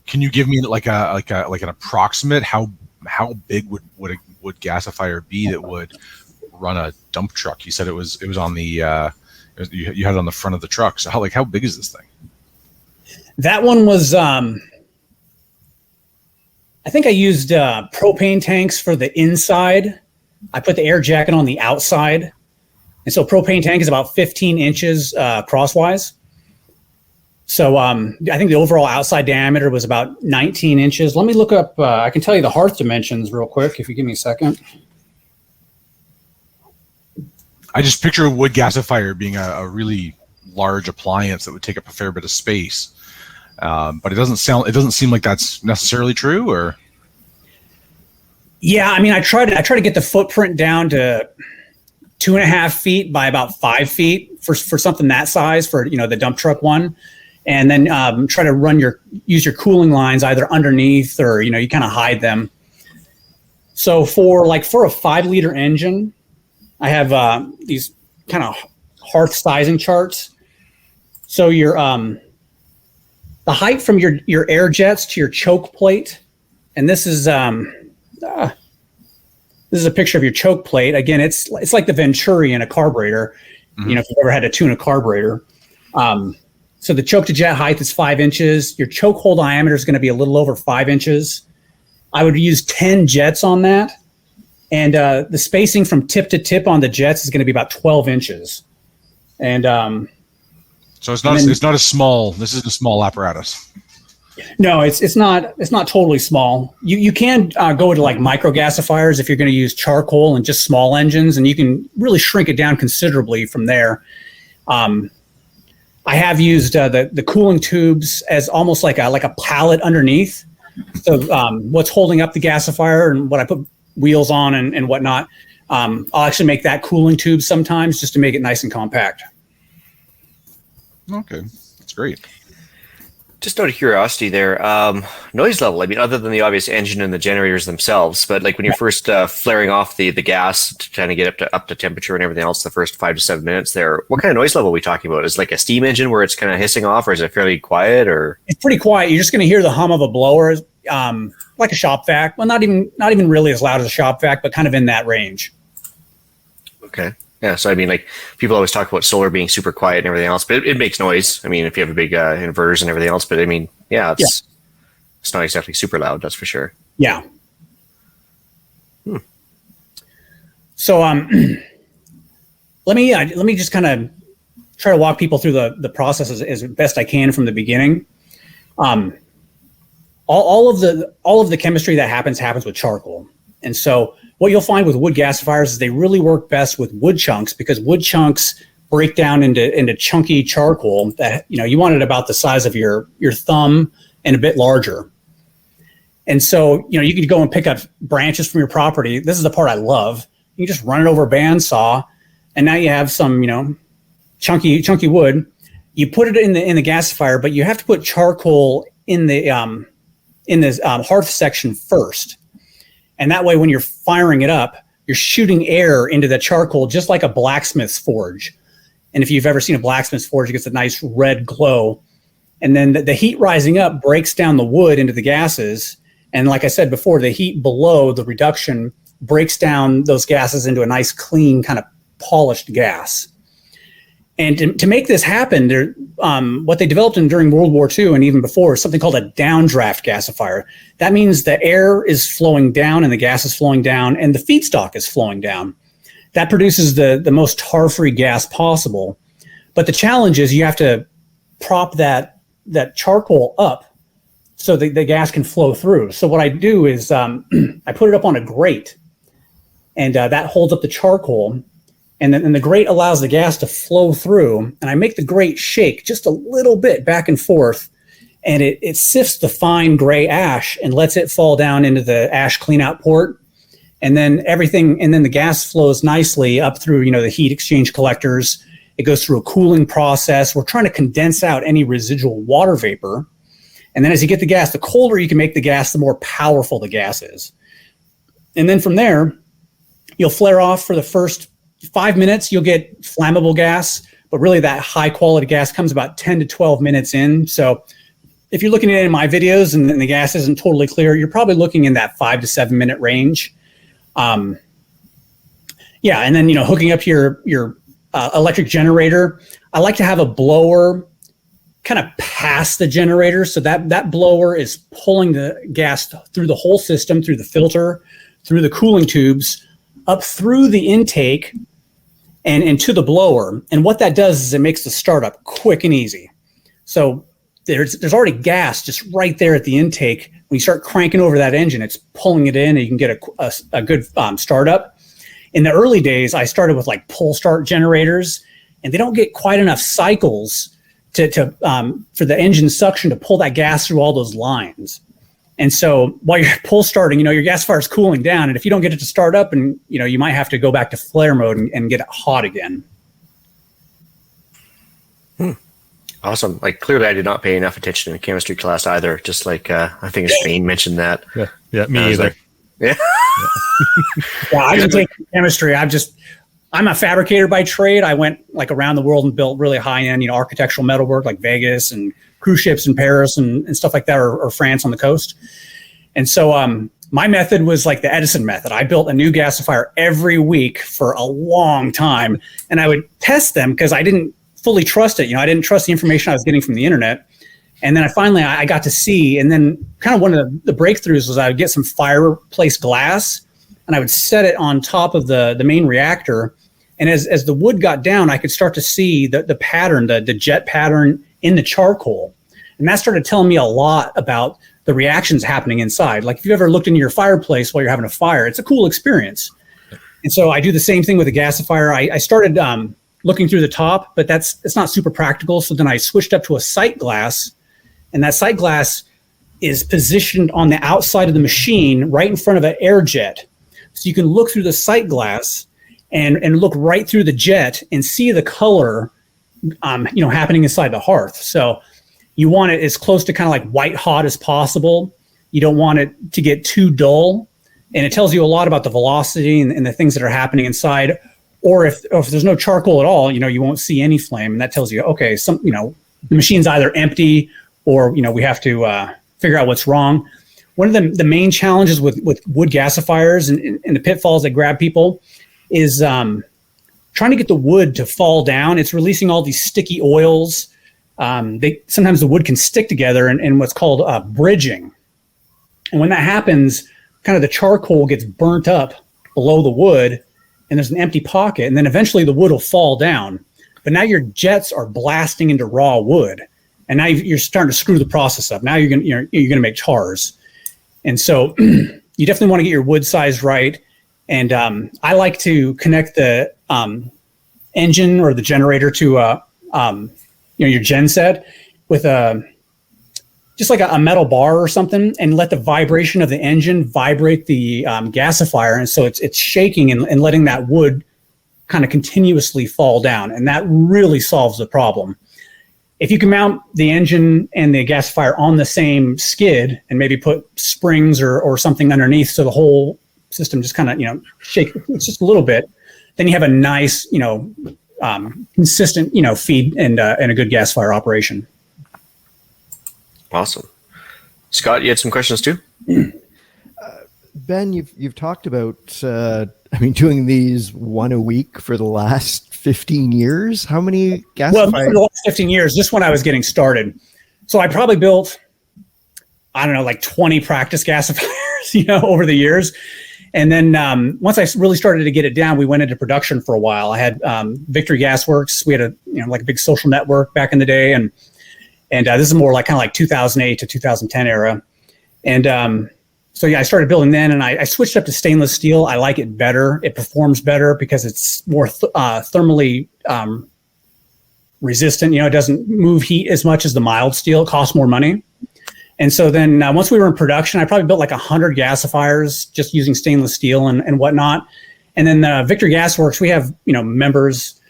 Can you give me like an approximate how big would a wood gasifier be that would run a dump truck? You said it was on the you had it on the front of the truck. So how big is this thing? That one was I think I used propane tanks for the inside. I put the air jacket on the outside. And so propane tank is about 15 inches crosswise. So I think the overall outside diameter was about 19 inches. Let me look up, I can tell you the hearth dimensions real quick if you give me a second. I just picture a wood gasifier being a really large appliance that would take up a fair bit of space. But it doesn't seem like that's necessarily true, or? Yeah, I mean, I try to get the footprint down to 2.5 feet by about 5 feet for something that size for the dump truck one, and then try to use your cooling lines either underneath or you kind of hide them. So for a 5-liter engine, I have these kind of hearth sizing charts. So your the height from your air jets to your choke plate, and this is a picture of your choke plate. Again, it's like the venturi in a carburetor. Mm-hmm. If you've ever had to tune a carburetor. So the choke to jet height is 5 inches. Your choke hole diameter is going to be a little over 5 inches. I would use 10 jets on that, and the spacing from tip to tip on the jets is going to be about 12 inches. And so it's not a small. This isn't a small apparatus. No, it's not totally small. You can go to micro gasifiers if you're going to use charcoal and just small engines, and you can really shrink it down considerably from there. I have used the cooling tubes as almost like a pallet underneath. So what's holding up the gasifier and what I put wheels on and whatnot, I'll actually make that cooling tube sometimes just to make it nice and compact. Okay, that's great. Just out of curiosity there, noise level, I mean, other than the obvious engine and the generators themselves, but like when you're first flaring off the gas to kind of get up to temperature and everything else, the first 5 to 7 minutes there, what kind of noise level are we talking about? Is it like a steam engine where it's kind of hissing off, or is it fairly quiet? Or It's pretty quiet. You're just going to hear the hum of a blower, like a shop vac. Well, not even really as loud as a shop vac, but kind of in that range. Okay. Yeah, so I mean, like, people always talk about solar being super quiet and everything else, but it makes noise. I mean, if you have a big inverters and everything else, but I mean, it's not exactly super loud, that's for sure. Yeah. So let me just kind of try to walk people through the process as best I can from the beginning. All of the chemistry that happens with charcoal, and so what you'll find with wood gasifiers is they really work best with wood chunks, because wood chunks break down into chunky charcoal that, you want it about the size of your thumb and a bit larger. And so, you could go and pick up branches from your property. This is the part I love. You just run it over a bandsaw, and now you have some, chunky wood. You put it in the gasifier, but you have to put charcoal in the hearth section first. And that way, when you're firing it up, you're shooting air into the charcoal, just like a blacksmith's forge. And if you've ever seen a blacksmith's forge, it gets a nice red glow. And then the heat rising up breaks down the wood into the gases. And like I said before, the heat below the reduction breaks down those gases into a nice, clean, kind of polished gas. And to make this happen, what they developed during World War II and even before is something called a downdraft gasifier. That means the air is flowing down and the gas is flowing down and the feedstock is flowing down. That produces the most tar-free gas possible. But the challenge is you have to prop that charcoal up so the gas can flow through. So what I do is I put it up on a grate, and that holds up the charcoal. And then the grate allows the gas to flow through, and I make the grate shake just a little bit back and forth, and it sifts the fine gray ash and lets it fall down into the ash cleanout port. And then the gas flows nicely up through, the heat exchange collectors. It goes through a cooling process. We're trying to condense out any residual water vapor. And then as you get the gas, the colder you can make the gas, the more powerful the gas is. And then from there, you'll flare off for the first 5 minutes, you'll get flammable gas, but really that high quality gas comes about 10 to 12 minutes in. So if you're looking at any of my videos and the gas isn't totally clear, you're probably looking in that 5 to 7 minute range. And then, hooking up your electric generator, I like to have a blower kind of past the generator. So that blower is pulling the gas through the whole system, through the filter, through the cooling tubes, up through the intake, and to the blower. And what that does is it makes the startup quick and easy. So there's already gas just right there at the intake. When you start cranking over that engine, it's pulling it in, and you can get a good startup. In the early days, I started with like pull start generators, and they don't get quite enough cycles for the engine suction to pull that gas through all those lines. And so while you're pull starting, your gasifier is cooling down, and if you don't get it to start up, and you might have to go back to flare mode and get it hot again. Awesome. Like, clearly I did not pay enough attention in chemistry class either. Just like, I think Shane mentioned that. Yeah, me either. Like, yeah. I didn't take chemistry. I'm a fabricator by trade. I went like around the world and built really high-end, architectural metalwork like Vegas and cruise ships in Paris and stuff like that, or France on the coast. And so my method was like the Edison method. I built a new gasifier every week for a long time, and I would test them because I didn't fully trust it. I didn't trust the information I was getting from the internet. And then I got to see, and then kind of one of the breakthroughs was I would get some fireplace glass, and I would set it on top of the main reactor. And as the wood got down, I could start to see the pattern, the jet pattern in the charcoal. And that started telling me a lot about the reactions happening inside. Like if you've ever looked into your fireplace while you're having a fire, it's a cool experience. And so I do the same thing with a gasifier. I started looking through the top, but it's not super practical. So then I switched up to a sight glass, and that sight glass is positioned on the outside of the machine right in front of an air jet. So you can look through the sight glass and look right through the jet and see the color, happening inside the hearth. So You want it as close to kind of like white hot as possible. You don't want it to get too dull. And it tells you a lot about the velocity and the things that are happening inside. Or if there's no charcoal at all, you won't see any flame. And that tells you, okay, the machine's either empty or, we have to figure out what's wrong. One of the main challenges with wood gasifiers and the pitfalls that grab people is trying to get the wood to fall down. It's releasing all these sticky oils. Sometimes the wood can stick together in what's called bridging. And when that happens, kind of the charcoal gets burnt up below the wood and there's an empty pocket. And then eventually the wood will fall down. But now your jets are blasting into raw wood. And now you're starting to screw the process up. Now you're gonna make chars. And so you definitely want to get your wood size right. And I like to connect the engine or the generator to your gen set with just like a metal bar or something, and let the vibration of the engine vibrate the gasifier. And so it's shaking and letting that wood kind of continuously fall down. And that really solves the problem. If you can mount the engine and the gasifier on the same skid and maybe put springs or something underneath so the whole system just kind of, shake just a little bit, then you have a nice, consistent, feed and a good gasifier operation. Awesome. Scott, you had some questions too? Ben, you've talked about, doing these one a week for the last 15 years. How many gasifiers? Well, for the last 15 years, just when I was getting started. So I probably built, like 20 practice gasifiers, over the years. And then once I really started to get it down, we went into production for a while. I had Victory Gas Works. We had a big social network back in the day. And this is more like kind of like 2008 to 2010 era. And so I started building then, and I switched up to stainless steel. I like it better. It performs better because it's more thermally resistant. It doesn't move heat as much as the mild steel. It costs more money. And so then once we were in production, I probably built like 100 gasifiers just using stainless steel and whatnot. And then Victory Gas Works, we have, members,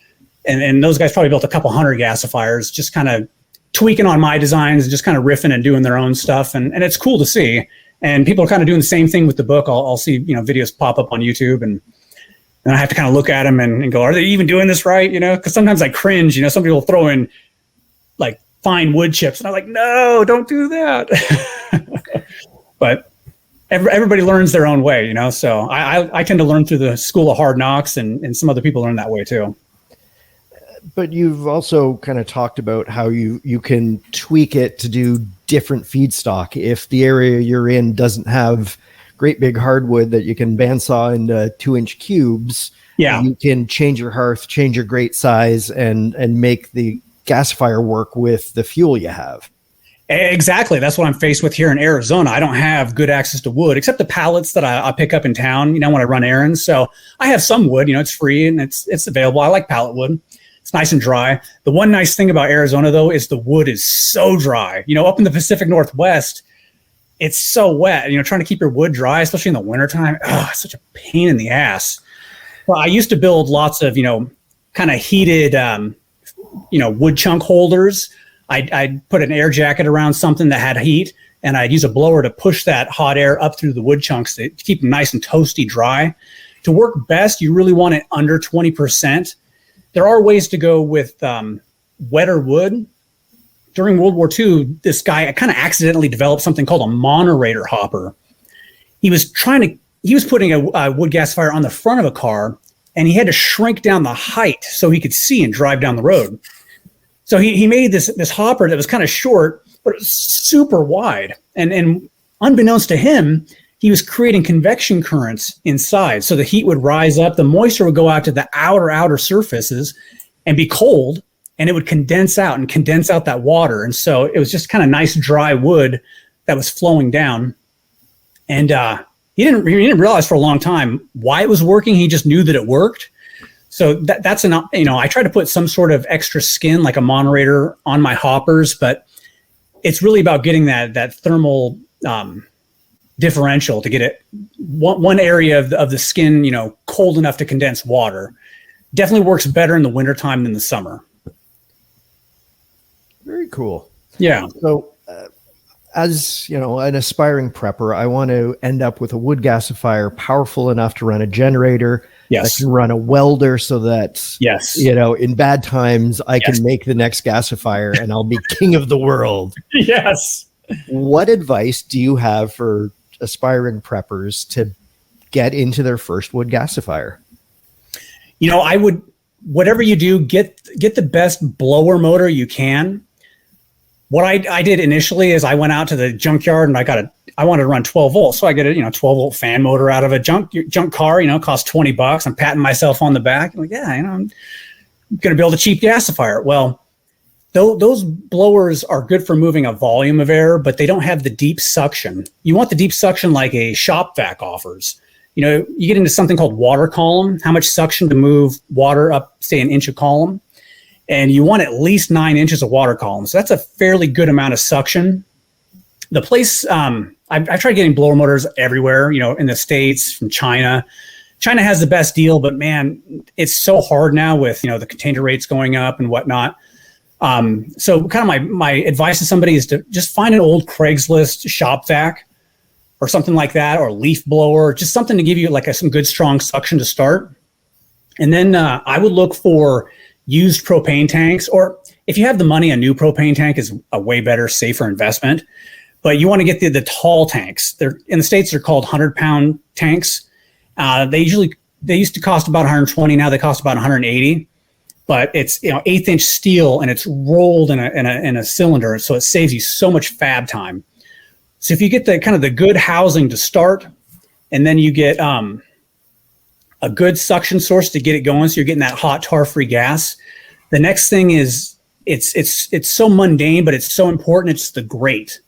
and those guys probably built a couple hundred gasifiers, just kind of tweaking on my designs and just kind of riffing and doing their own stuff. And it's cool to see. And people are kind of doing the same thing with the book. I'll see, videos pop up on YouTube and I have to kind of look at them and go, are they even doing this right? Because sometimes I cringe, some people throw in like fine wood chips and I'm like, no, don't do that. But everybody learns their own way, so I tend to learn through the school of hard knocks and some other people learn that way too. But you've also kind of talked about how you can tweak it to do different feedstock. If the area you're in doesn't have great big hardwood that you can bandsaw into 2-inch cubes, you can change your hearth, change your grate size, and make the gasifier work with the fuel you have. Exactly. That's what I'm faced with here in Arizona. I don't have good access to wood, except the pallets that I pick up in town, when I run errands. So I have some wood, it's free and it's available. I like pallet wood. It's nice and dry. The one nice thing about Arizona, though, is the wood is so dry. Up in the Pacific Northwest, it's so wet. Trying to keep your wood dry, especially in the wintertime, it's such a pain in the ass. Well, I used to build lots of, kind of heated, wood chunk holders. I'd put an air jacket around something that had heat, and I'd use a blower to push that hot air up through the wood chunks to keep them nice and toasty dry. To work best, you really want it under 20%. There are ways to go with wetter wood. During World War II, this guy kind of accidentally developed something called a monerator hopper. He was putting a wood gasifier on the front of a car, and he had to shrink down the height so he could see and drive down the road. So he made this hopper that was kind of short, but it was super wide. And unbeknownst to him, he was creating convection currents inside. So the heat would rise up, the moisture would go out to the outer surfaces and be cold, and it would condense out that water. And so it was just kind of nice dry wood that was flowing down. And he didn't realize for a long time why it was working. He just knew that it worked. So that's I try to put some sort of extra skin like a monerator on my hoppers, but it's really about getting that thermal differential to get it one area of the skin, cold enough to condense water. Definitely works better in the wintertime than the summer. Very cool. Yeah. So, as you know, an aspiring prepper, I want to end up with a wood gasifier powerful enough to run a generator. Yes. That can run a welder, so that Yes. you know, in bad times, I Yes. can make the next gasifier, and I'll be king of the world. Yes. What advice do you have for aspiring preppers to get into their first wood gasifier? You know, I would, whatever you do, get the best blower motor you can. What I did initially is I went out to the junkyard and I wanted to run 12 volts. So I get a 12 volt fan motor out of a junk car, costs $20. I'm patting myself on the back. I'm like, yeah, I'm going to build a cheap gasifier. Well, those blowers are good for moving a volume of air, but they don't have the deep suction. You want the deep suction like a shop vac offers. You get into something called water column, how much suction to move water up, say, an inch a column. And you want at least 9 inches of water column. So that's a fairly good amount of suction. The place, I've tried getting blower motors everywhere, in the States, from China. China has the best deal, but man, it's so hard now with, the container rates going up and whatnot. So kind of my advice to somebody is to just find an old Craigslist shop vac or something like that, or leaf blower, just something to give you like some good strong suction to start. And then I would look for used propane tanks, or if you have the money, a new propane tank is a way better, safer investment. But you want to get the tall tanks. They're in the States, they're called 100-pound tanks. They used to cost about 120. Now they cost about 180. But it's 1/8 inch steel, and it's rolled in a cylinder, so it saves you so much fab time. So if you get the kind of the good housing to start, and then you get a good suction source to get it going, so you're getting that hot tar-free gas. The next thing is it's so mundane, but it's so important. It's the grate.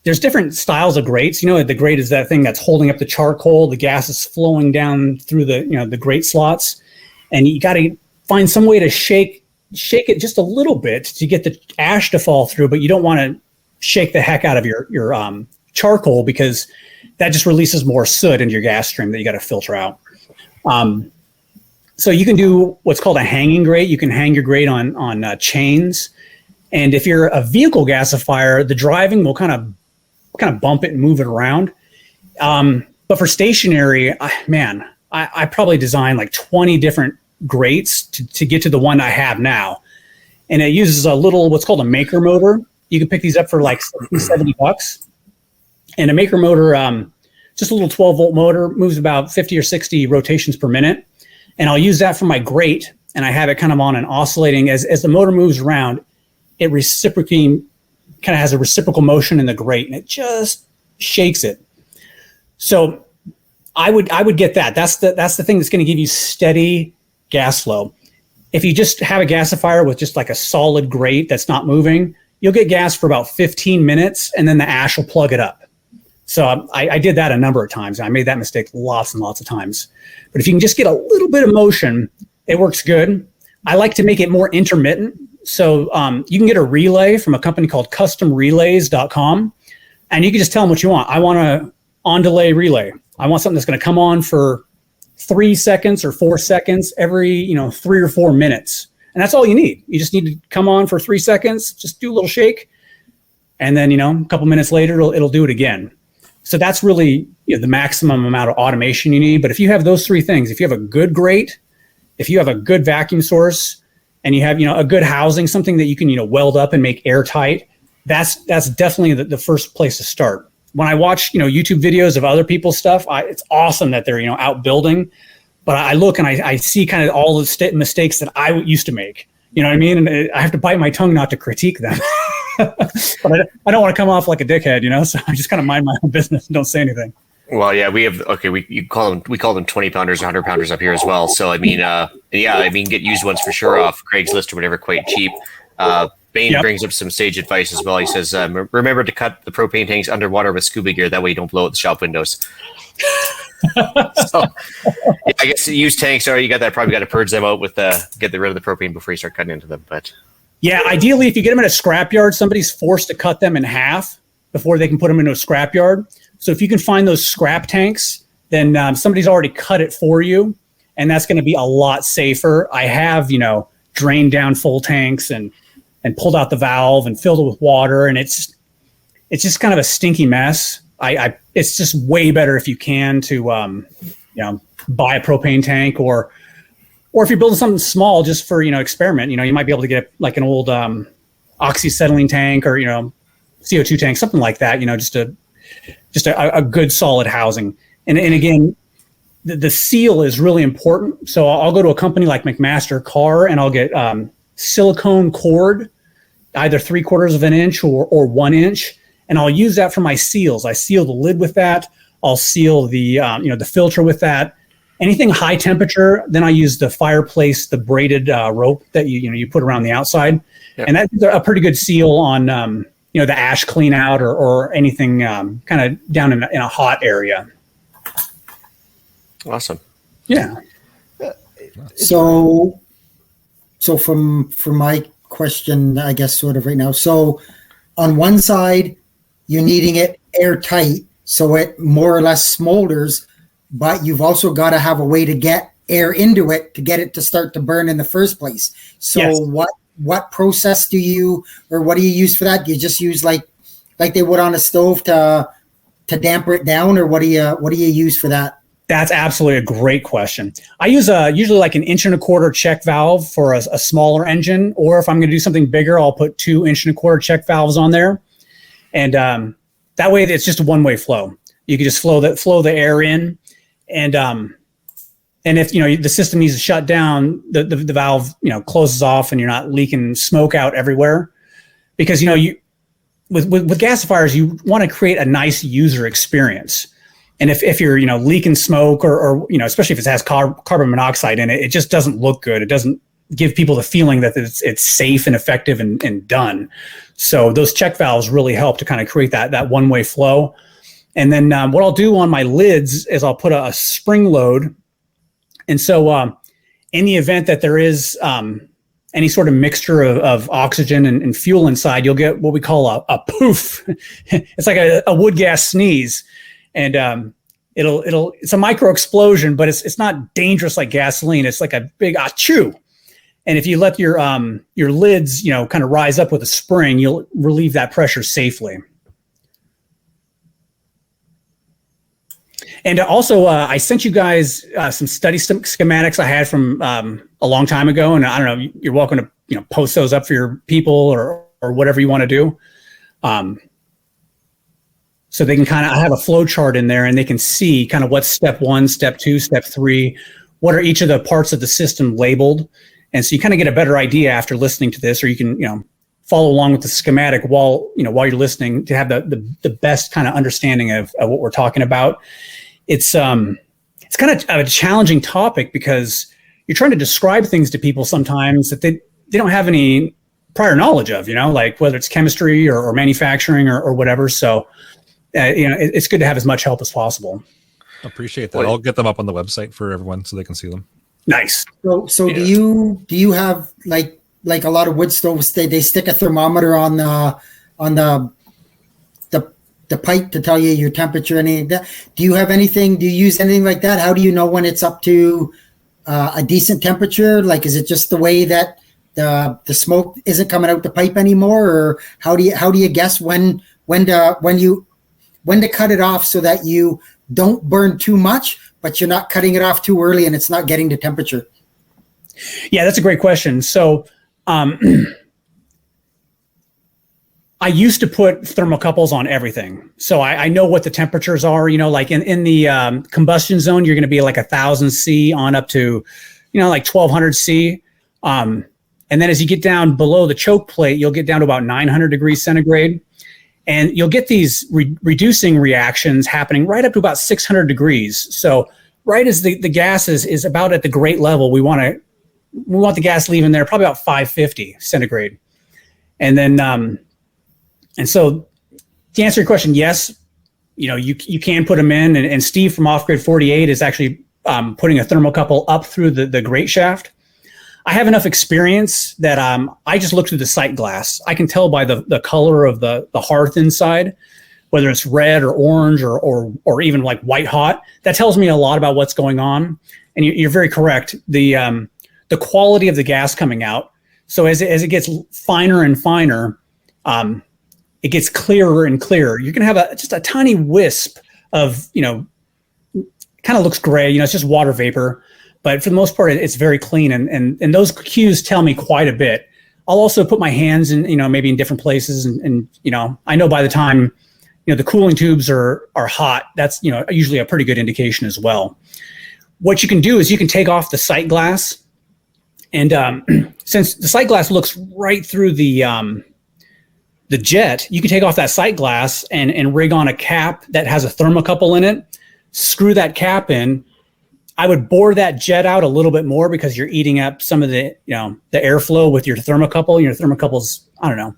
There's different styles of grates. The grate is that thing that's holding up the charcoal. The gas is flowing down through the grate slots, and you got to find some way to shake it just a little bit to get the ash to fall through. But you don't want to shake the heck out of your charcoal, because that just releases more soot into your gas stream that you got to filter out. So you can do what's called a hanging grate. You can hang your grate on chains. And if you're a vehicle gasifier, the driving will kind of bump it and move it around. But for stationary, I probably designed like 20 different grates to get to the one I have now. And it uses a little, what's called a maker motor. You can pick these up for like $70. And a maker motor, just a little 12 volt motor, moves about 50 or 60 rotations per minute. And I'll use that for my grate, and I have it kind of on an oscillating, as the motor moves around, it kind of has a reciprocal motion in the grate, and it just shakes it. So I would get that. That's the thing that's going to give you steady gas flow. If you just have a gasifier with just like a solid grate that's not moving, you'll get gas for about 15 minutes, and then the ash will plug it up. So I did that a number of times. I made that mistake lots and lots of times. But if you can just get a little bit of motion, it works good. I like to make it more intermittent. So you can get a relay from a company called customrelays.com, and you can just tell them what you want. I want a on-delay relay. I want something that's going to come on for 3 seconds or 4 seconds every 3 or 4 minutes. And that's all you need. You just need to come on for 3 seconds, just do a little shake, and then a couple minutes later it'll do it again. So that's really the maximum amount of automation you need. But if you have those three things, if you have a good grate, if you have a good vacuum source, and you have a good housing, something that you can weld up and make airtight, that's definitely the first place to start. When I watch YouTube videos of other people's stuff, it's awesome that they're out building. But I look and I see kind of all the mistakes that I used to make. You know what I mean? And I have to bite my tongue not to critique them. But I don't want to come off like a dickhead, so I just kind of mind my own business and don't say anything. Well, yeah, we call them 20 pounders, 100 pounders up here as well. So get used ones for sure off Craigslist or whatever, quite cheap. Bane brings up some sage advice as well. He says, remember to cut the propane tanks underwater with scuba gear. That way you don't blow out the shop windows. So I guess used tanks you probably got to purge them out with get rid of the propane before you start cutting into them. But yeah, ideally, if you get them in a scrapyard, somebody's forced to cut them in half before they can put them into a scrapyard. So if you can find those scrap tanks, then somebody's already cut it for you, and that's going to be a lot safer. I have drained down full tanks and and pulled out the valve and filled it with water, and it's just kind of a stinky mess. It's just way better if you can to buy a propane tank, or if you're building something small just for experiment. You might be able to get like an old oxyacetylene tank or CO2 tank, something like that. Just a good solid housing. And again, the seal is really important. So I'll go to a company like McMaster Carr and I'll get silicone cord, either 3/4 of an inch or 1 inch. And I'll use that for my seals. I seal the lid with that. I'll seal the filter with that. Anything high temperature, then I use the fireplace, the braided rope that you put around the outside. Yep. And that's a pretty good seal on the ash clean out or anything kind of down in a hot area. Awesome. Yeah. So from my question, I guess sort of right now. So on one side, you're needing it airtight so it more or less smolders, but you've also got to have a way to get air into it to get it to start to burn in the first place. So yes. What process do you use for that? Do you just use like they would on a stove to damper it down, or what do you use for that? That's absolutely a great question. I use usually like an 1 1/4 check valve for a smaller engine, or if I'm going to do something bigger, I'll put 2 1 1/4 check valves on there, and that way it's just a one-way flow. You can just flow the air in, and if the system needs to shut down, the valve closes off, and you're not leaking smoke out everywhere, because with gasifiers you want to create a nice user experience. And if you're leaking smoke or especially if it has carbon monoxide in it, it just doesn't look good. It doesn't give people the feeling that it's safe and effective and done. So those check valves really help to kind of create that one-way flow. And then what I'll do on my lids is I'll put a spring load. And so in the event that there is any sort of mixture of oxygen and fuel inside, you'll get what we call a poof. It's like a wood gas sneeze. And it's a micro explosion, but it's not dangerous like gasoline. It's like a big achoo. And if you let your lids, kind of rise up with a spring, you'll relieve that pressure safely. And also, I sent you guys some study schematics I had from a long time ago, and I don't know. You're welcome to post those up for your people or whatever you want to do. So they can I have a flow chart in there, and they can see kind of what's step 1, step 2, step 3, what are each of the parts of the system labeled. And so you kind of get a better idea after listening to this, or you can, follow along with the schematic while you're listening to have the best kind of understanding of what we're talking about. It's kind of a challenging topic because you're trying to describe things to people sometimes that they don't have any prior knowledge of, like whether it's chemistry or manufacturing or whatever. So, it's good to have as much help as possible. Appreciate that. I'll get them up on the website for everyone so they can see them. Nice. So yeah. Do you have like a lot of wood stoves? They stick a thermometer on the pipe to tell you your temperature. Any of that? Do you have anything? Do you use anything like that? How do you know when it's up to a decent temperature? Like, is it just the way that the smoke isn't coming out the pipe anymore, or how do you guess when to cut it off so that you don't burn too much, but you're not cutting it off too early and it's not getting to temperature? Yeah, that's a great question. So I used to put thermocouples on everything. So I know what the temperatures are, like in the combustion zone, you're going to be like 1,000 C on up to, like 1,200 C. And then as you get down below the choke plate, you'll get down to about 900 degrees centigrade. And you'll get these reducing reactions happening right up to about 600 degrees. So right as the gas is about at the grate level, we want the gas leaving there probably about 550 centigrade. And then, and so to answer your question, yes, you can put them in. And Steve from Off Grid 48 is actually putting a thermocouple up through the grate shaft. I have enough experience that I just look through the sight glass. I can tell by the color of the hearth inside, whether it's red or orange or even like white hot. That tells me a lot about what's going on. And you're very correct. The quality of the gas coming out So as it gets finer and finer, it gets clearer and clearer. You can have just a tiny wisp of, kind of looks gray, it's just water vapor, but for the most part, it's very clean. And those cues tell me quite a bit. I'll also put my hands in, maybe in different places. And I know by the time, the cooling tubes are hot, that's, usually a pretty good indication as well. What you can do is you can take off the sight glass. And since the sight glass looks right through the jet, you can take off that sight glass and rig on a cap that has a thermocouple in it, screw that cap in. I would bore that jet out a little bit more because you're eating up some of the, the airflow with your thermocouple. Your thermocouple's, I don't know,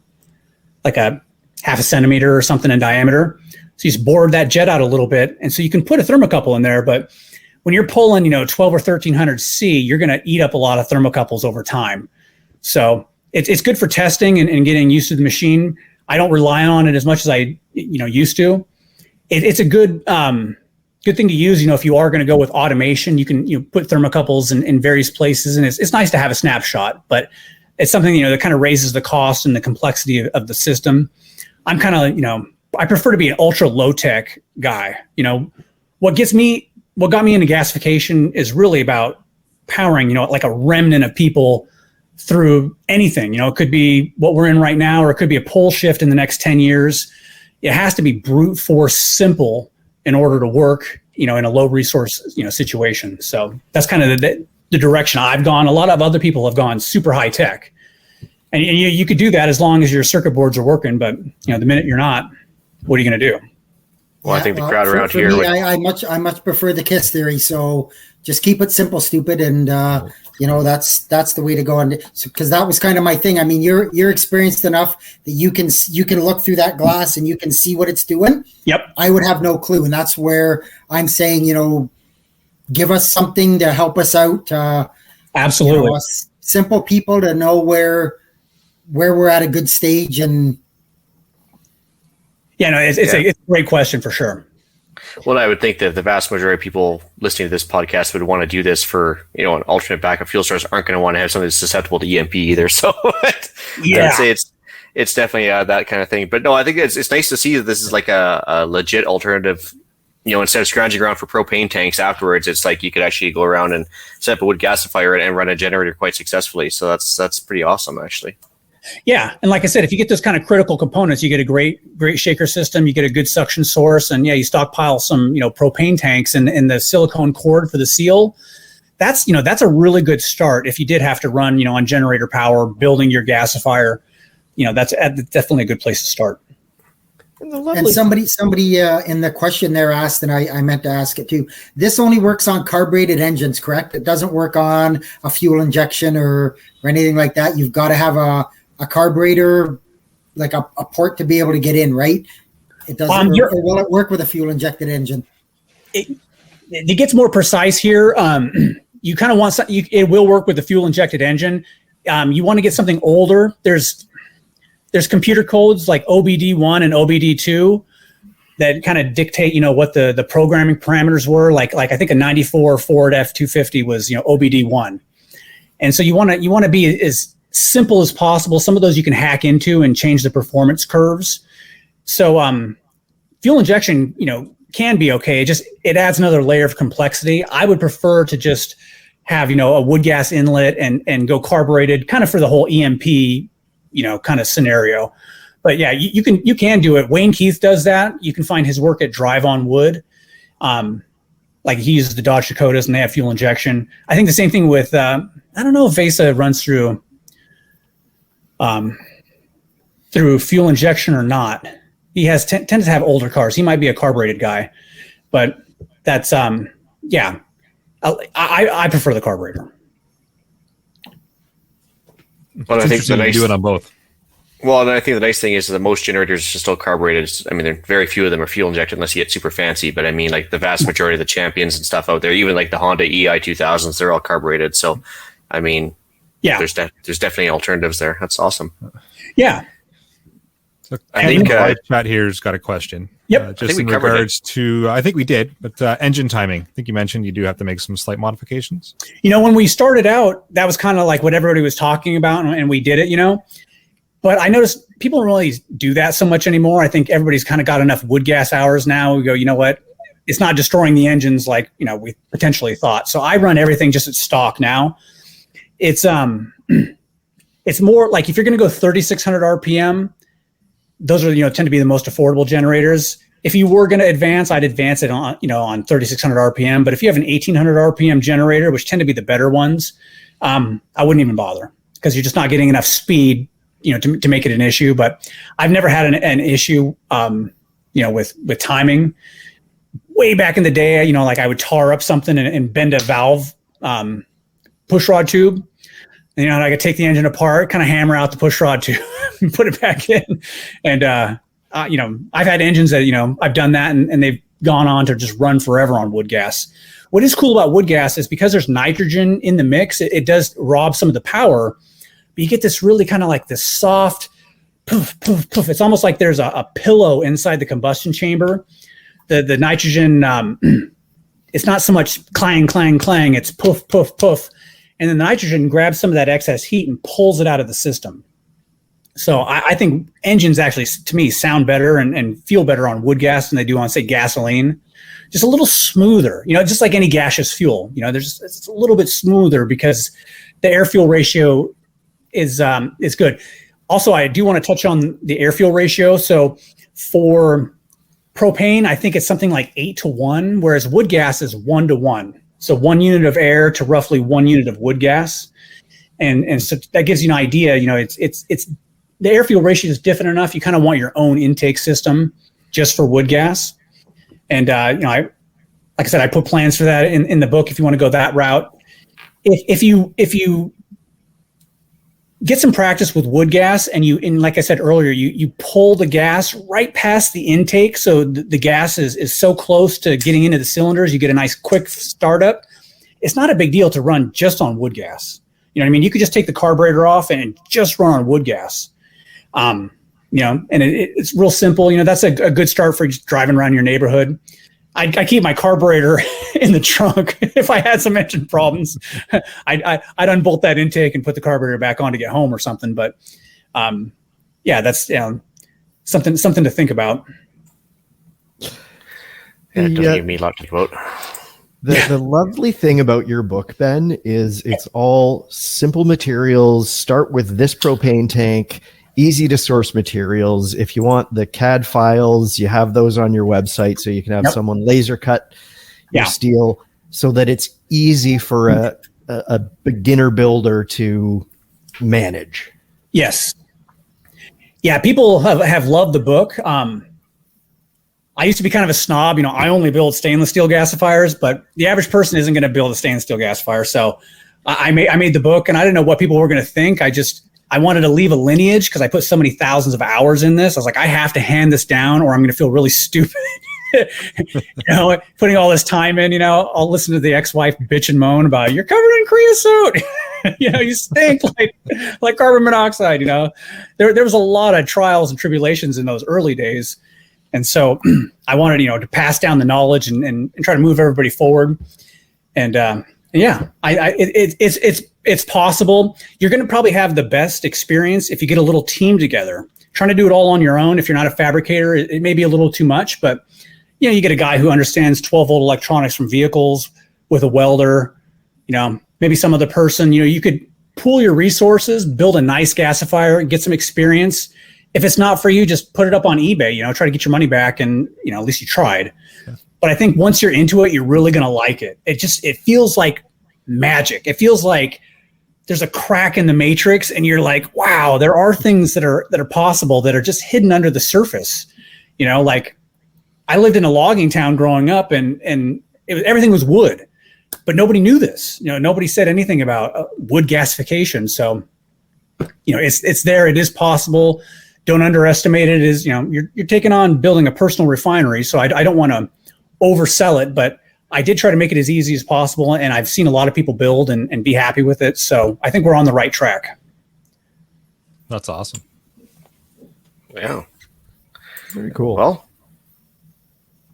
like a half a centimeter or something in diameter. So you just bore that jet out a little bit. And so you can put a thermocouple in there, but when you're pulling, 12 or 1300 C, you're going to eat up a lot of thermocouples over time. So it's good for testing and getting used to the machine. I don't rely on it as much as I, used to. It's a good thing to use. If you are going to go with automation, you can put thermocouples in various places, and it's nice to have a snapshot. But it's something that kind of raises the cost and the complexity of the system. I'm kind of I prefer to be an ultra low tech guy. What got me into gasification is really about powering like a remnant of people through anything. It could be what we're in right now, or it could be a pole shift in the next 10 years. It has to be brute force simple in order to work, in a low resource, situation. So that's kind of the direction I've gone. A lot of other people have gone super high tech, and you could do that as long as your circuit boards are working. But the minute you're not, what are you going to do? Well, I think the crowd around here. Me, I much prefer the KISS theory. So just keep it simple, stupid, and that's the way to go. And because that was kind of my thing. I mean, you're experienced enough that you can look through that glass and you can see what it's doing. Yep. I would have no clue, and that's where I'm saying, give us something to help us out. Absolutely. Simple people to know where we're at a good stage. And it's a great question for sure. Well, I would think that the vast majority of people listening to this podcast would want to do this for, an alternate backup fuel source. Aren't going to want to have something that's susceptible to EMP either. So I'd say it's definitely that kind of thing. But no, I think it's nice to see that this is like a legit alternative. Instead of scrounging around for propane tanks afterwards, it's like you could actually go around and set up a wood gasifier and run a generator quite successfully. So that's pretty awesome, actually. Yeah, and like I said, if you get those kind of critical components, you get a great shaker system, you get a good suction source, and you stockpile some propane tanks and the silicone cord for the seal. That's a really good start if you did have to run on generator power, building your gasifier. That's definitely a good place to start. And somebody in the question there asked, and I meant to ask it too. This only works on carbureted engines, correct? It doesn't work on a fuel injection or anything like that. You've got to have a carburetor, like a port to be able to get in, right? It doesn't. Will it work with a fuel injected engine? It gets more precise here. You kind of want something. It will work with the fuel injected engine. You want to get something older. There's computer codes like OBD1 and OBD2 that kind of dictate, what the programming parameters were. Like I think a 94 Ford F-250 was, OBD1. And so you want to be as simple as possible. Some of those you can hack into and change the performance curves. So fuel injection, can be okay. It adds another layer of complexity. I would prefer to just have, a wood gas inlet and go carbureted kind of for the whole EMP, kind of scenario. But yeah, you can do it. Wayne Keith does that. You can find his work at Drive on Wood. Like he uses the Dodge Dakotas and they have fuel injection. I think the same thing with, I don't know if Vesa runs through fuel injection or not. He tends to have older cars. He might be a carbureted guy, but that's yeah. I prefer the carburetor. Well, I think do it on both. Well, and I think the nice thing is that most generators are still carbureted. I mean, very few of them are fuel injected unless you get super fancy. But I mean, like the vast majority of the champions and stuff out there, even like the Honda EI 2000s, they're all carbureted. So, I mean, yeah, there's definitely alternatives there. That's awesome. Yeah. So I think live chat here's got a question. Yep. Just in we covered regards to, I think we did, but engine timing. I think you mentioned you do have to make some slight modifications. When we started out, that was kind of like what everybody was talking about, and we did it, But I noticed people don't really do that so much anymore. I think everybody's kind of got enough wood gas hours now. We go, you know what? It's not destroying the engines like, we potentially thought. So I run everything just at stock now. It's more like if you're going to go 3,600 RPM, those are, tend to be the most affordable generators. If you were going to advance, I'd advance it on 3,600 RPM. But if you have an 1,800 RPM generator, which tend to be the better ones, I wouldn't even bother because you're just not getting enough speed, to make it an issue. But I've never had an issue, with timing. Way back in the day, like I would tar up something and bend a valve push rod tube. And, I could take the engine apart, kind of hammer out the push rod tube and put it back in. And, I've had engines that, I've done that and they've gone on to just run forever on wood gas. What is cool about wood gas is because there's nitrogen in the mix, it does rob some of the power, but you get this really kind of like this soft poof, poof, poof. It's almost like there's a pillow inside the combustion chamber. The nitrogen, it's not so much clang, clang, clang. It's poof, poof, poof. And then the nitrogen grabs some of that excess heat and pulls it out of the system. So I think engines actually, to me, sound better and feel better on wood gas than they do on, say, gasoline. Just a little smoother, just like any gaseous fuel. It's a little bit smoother because the air-fuel ratio is good. Also, I do want to touch on the air-fuel ratio. So for propane, I think it's something like 8-to-1, whereas wood gas is 1-to-1. So 1 unit of air to roughly 1 unit of wood gas. And so that gives you an idea, it's the air fuel ratio is different enough. You kind of want your own intake system just for wood gas. And, like I said, I put plans for that in the book if you want to go that route. If you get some practice with wood gas and like I said earlier, you pull the gas right past the intake. So the gas is so close to getting into the cylinders, you get a nice quick startup. It's not a big deal to run just on wood gas. You know what I mean? You could just take the carburetor off and just run on wood gas. And it's real simple. That's a good start for just driving around your neighborhood. I keep my carburetor in the trunk. If I had some engine problems, I'd unbolt that intake and put the carburetor back on to get home or something. But that's something to think about. Yeah, it doesn't give me a lot to vote. The lovely thing about your book, Ben, is it's all simple materials. Start with this propane tank. Easy to source materials. If you want the CAD files, you have those on your website, so you can have someone laser cut your steel so that it's easy for a beginner builder to manage. Yes. Yeah, people have loved the book. I used to be kind of a snob. I only build stainless steel gasifiers, but the average person isn't going to build a stainless steel gasifier. So I made the book, and I didn't know what people were going to think. I wanted to leave a lineage because I put so many thousands of hours in this. I was like, I have to hand this down or I'm going to feel really stupid. Putting all this time in, I'll listen to the ex-wife bitch and moan about, you're covered in creosote. You stink like carbon monoxide, There was a lot of trials and tribulations in those early days. And so I wanted, to pass down the knowledge and try to move everybody forward. And, it's possible. You're going to probably have the best experience if you get a little team together. Trying to do it all on your own, if you're not a fabricator, it may be a little too much, but you get a guy who understands 12-volt electronics from vehicles with a welder, maybe some other person, you could pool your resources, build a nice gasifier, get some experience. If it's not for you, just put it up on eBay, try to get your money back and, at least you tried. Yeah. But I think once you're into it, you're really going to like it. It feels like magic. It feels like there's a crack in the matrix and you're like, wow, there are things that are possible that are just hidden under the surface. Like I lived in a logging town growing up and everything was wood, but nobody knew this. Nobody said anything about wood gasification. So, it's there. It is possible. Don't underestimate it. You're taking on building a personal refinery. So I don't want to oversell it, but I did try to make it as easy as possible, and I've seen a lot of people build and be happy with it. So I think we're on the right track. That's awesome. Yeah. Very cool. Well,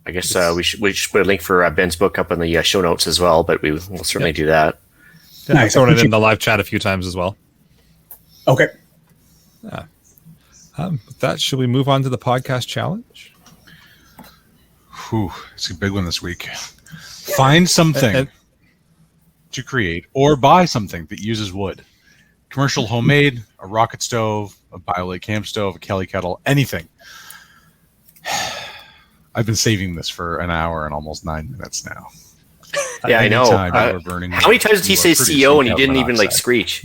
I guess we should put a link for Ben's book up in the show notes as well, but we'll certainly do that. Yeah, I've thrown it in the live chat a few times as well. Okay. With that, should we move on to the podcast challenge? Whew, it's a big one this week. Find something to create or buy something that uses wood. Commercial homemade, a rocket stove, a biolite camp stove, a Kelley kettle, anything. I've been saving this for an hour and almost 9 minutes now. Yeah, I know. How many times did he say CO and he didn't even like screech?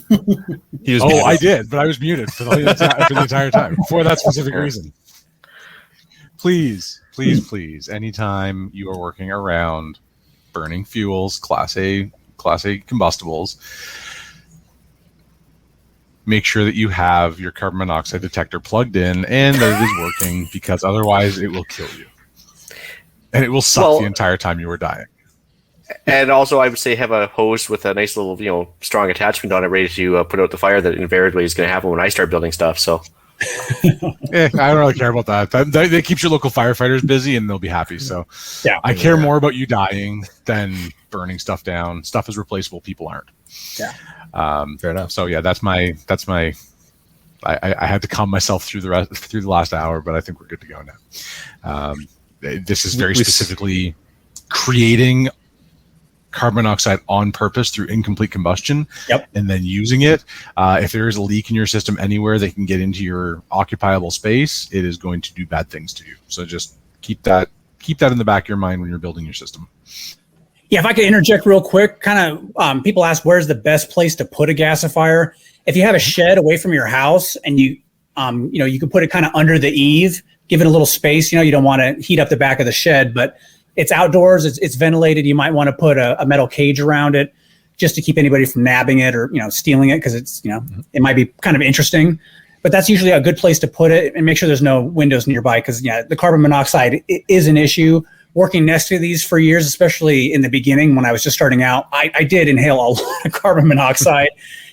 I did, but I was muted for the entire time for that specific reason. Please, anytime you are working around burning fuels, Class A combustibles, make sure that you have your carbon monoxide detector plugged in and that it is working, because otherwise it will kill you. And it will suck the entire time you are dying. And also, I would say have a hose with a nice little, strong attachment on it ready to put out the fire that invariably is going to happen when I start building stuff. So, I don't really care about that. That keeps your local firefighters busy and they'll be happy. So, yeah, I care more about you dying than burning stuff down. Stuff is replaceable. People aren't. Yeah. Fair enough. So yeah, that's my. I had to calm myself through the last hour, but I think we're good to go now. This is very specifically creating carbon monoxide on purpose through incomplete combustion, and then using it. If there is a leak in your system anywhere that can get into your occupiable space, it is going to do bad things to you. So just keep that in the back of your mind when you're building your system. Yeah, if I could interject real quick, kind of people ask where's the best place to put a gasifier. If you have a shed away from your house and you can put it kind of under the eave, give it a little space. You don't want to heat up the back of the shed, but it's outdoors, it's ventilated. You might want to put a metal cage around it just to keep anybody from nabbing it or, stealing it, because it's, it might be kind of interesting. But that's usually a good place to put it, and make sure there's no windows nearby, because the carbon monoxide is an issue. Working next to these for years, especially in the beginning when I was just starting out, I did inhale a lot of carbon monoxide,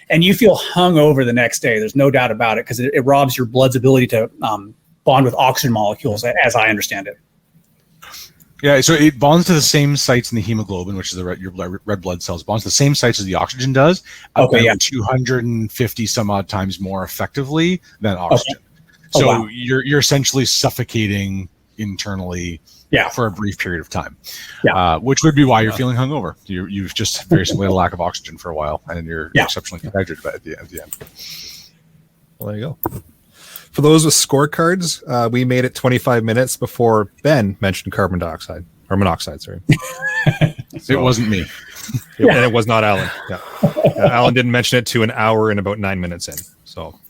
and you feel hungover the next day. There's no doubt about it, because it robs your blood's ability to bond with oxygen molecules, as I understand it. Yeah, so it bonds to the same sites in the hemoglobin, which is your red blood cells. Bonds to the same sites as the oxygen does. 250 some odd times more effectively than oxygen. Okay. So you're essentially suffocating internally for a brief period of time. Yeah. Which would be why you're feeling hungover. You've just very simply had a lack of oxygen for a while, and you're exceptionally dehydrated at the end. Well, there you go. For those with scorecards, we made it 25 minutes before Ben mentioned carbon dioxide, or monoxide, sorry. It wasn't me. And it was not Alan. Yeah. Alan didn't mention it to an hour and about 9 minutes in. So,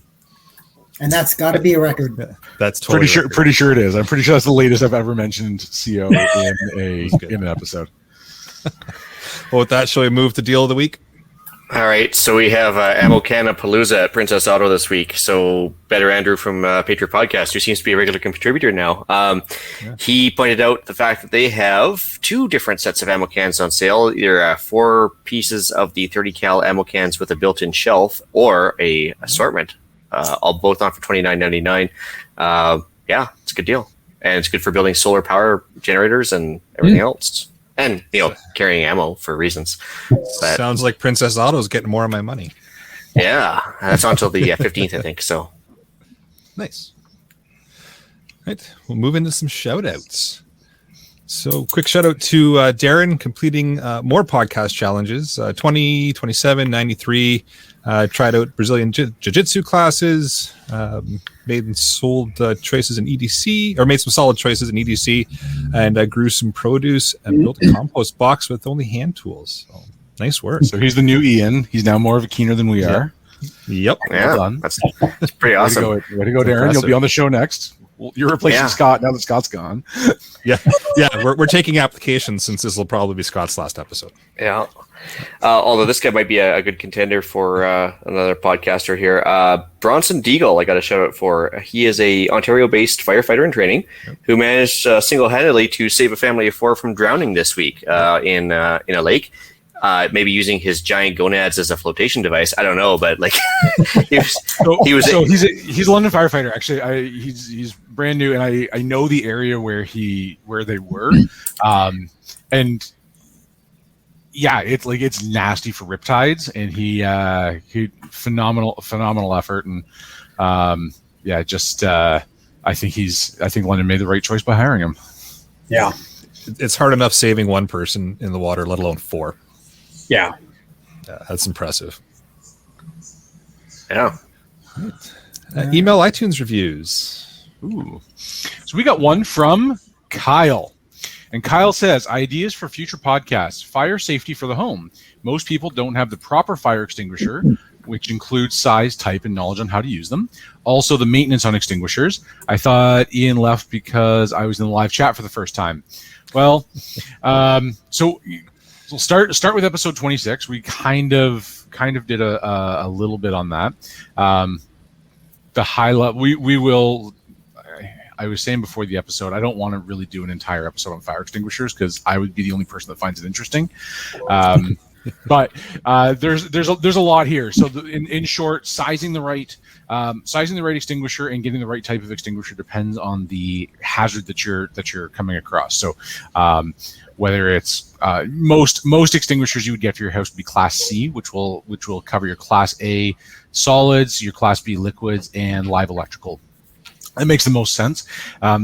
and that's got to be a record. Yeah, that's totally pretty sure it is. I'm pretty sure that's the latest I've ever mentioned CO in an episode. Well, with that, shall we move to deal of the week? All right, so we have Ammo Can-a-palooza at Princess Auto this week. So Better Andrew from Patriot Podcast, who seems to be a regular contributor now, he pointed out the fact that they have 2 different sets of ammo cans on sale, either 4 pieces of the 30 cal ammo cans with a built-in shelf, or a assortment, all both on for $29.99. It's a good deal, and it's good for building solar power generators and everything else. And, carrying ammo for reasons. But, sounds like Princess Auto's getting more of my money. Yeah, that's until the 15th, I think. So nice. Right, we'll move into some shout-outs. So quick shout-out to Darren completing more podcast challenges. 20, 27, 93. Tried out Brazilian Jiu-Jitsu classes. Made and sold choices in EDC, or made some solid choices in EDC, and grew some produce and built a compost box with only hand tools. So, nice work. So he's the new Ian. He's now more of a keener than we are. Yep. Yeah, well done. That's pretty awesome. Way to go, Darren. You'll be on the show next. You're replacing Scott now that Scott's gone. Yeah. We're taking applications, since this will probably be Scott's last episode. Yeah. Although this guy might be a good contender for another podcaster here. Bronson Deagle, I got a shout out for. He is a Ontario-based firefighter in training who managed single-handedly to save a family of 4 from drowning this week in a lake. Maybe using his giant gonads as a flotation device. I don't know, but like he's a London firefighter. Actually, he's brand new, and I know the area where they were, and yeah, it's nasty for riptides, and he phenomenal effort, and I think London made the right choice by hiring him. Yeah, it's hard enough saving one person in the water, let alone 4. Yeah, that's impressive. Yeah. Email iTunes reviews. Ooh. So we got one from Kyle. And Kyle says, ideas for future podcasts, fire safety for the home. Most people don't have the proper fire extinguisher, which includes size, type, and knowledge on how to use them. Also, the maintenance on extinguishers. I thought Ian left because I was in the live chat for the first time. Well, so we'll start with episode 26. We kind of did a little bit on that. The high level, we will. I was saying before the episode, I don't want to really do an entire episode on fire extinguishers because I would be the only person that finds it interesting. But there's a lot here. So in short, sizing the right extinguisher and getting the right type of extinguisher depends on the hazard that you're coming across. So whether it's most extinguishers you would get for your house would be Class C, which will cover your Class A solids, your Class B liquids, and live electrical. That makes the most sense.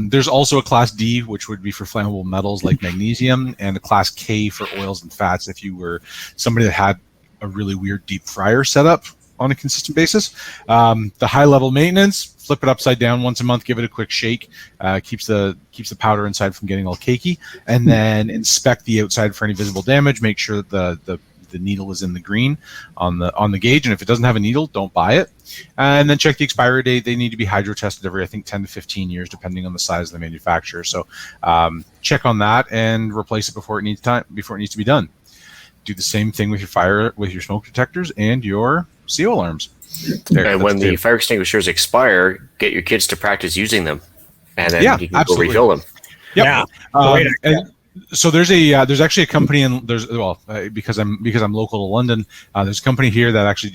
There's also a Class D, which would be for flammable metals like magnesium, and a Class K for oils and fats if you were somebody that had a really weird deep fryer setup on a consistent basis. The high-level maintenance, flip it upside down once a month, give it a quick shake, keeps the powder inside from getting all cakey, and then inspect the outside for any visible damage. Make sure that the needle is in the green on the gauge, and if it doesn't have a needle, don't buy it. And then check the expiry date. They need to be hydro tested every, I think, 10 to 15 years, depending on the size of the manufacturer. So check on that and replace it before it needs to be done. Do the same thing with your smoke detectors and your CO alarms. And when the fire extinguishers expire, get your kids to practice using them, and then you can go refill them. Yep. Yeah. So there's actually a company because I'm local to London. There's a company here that actually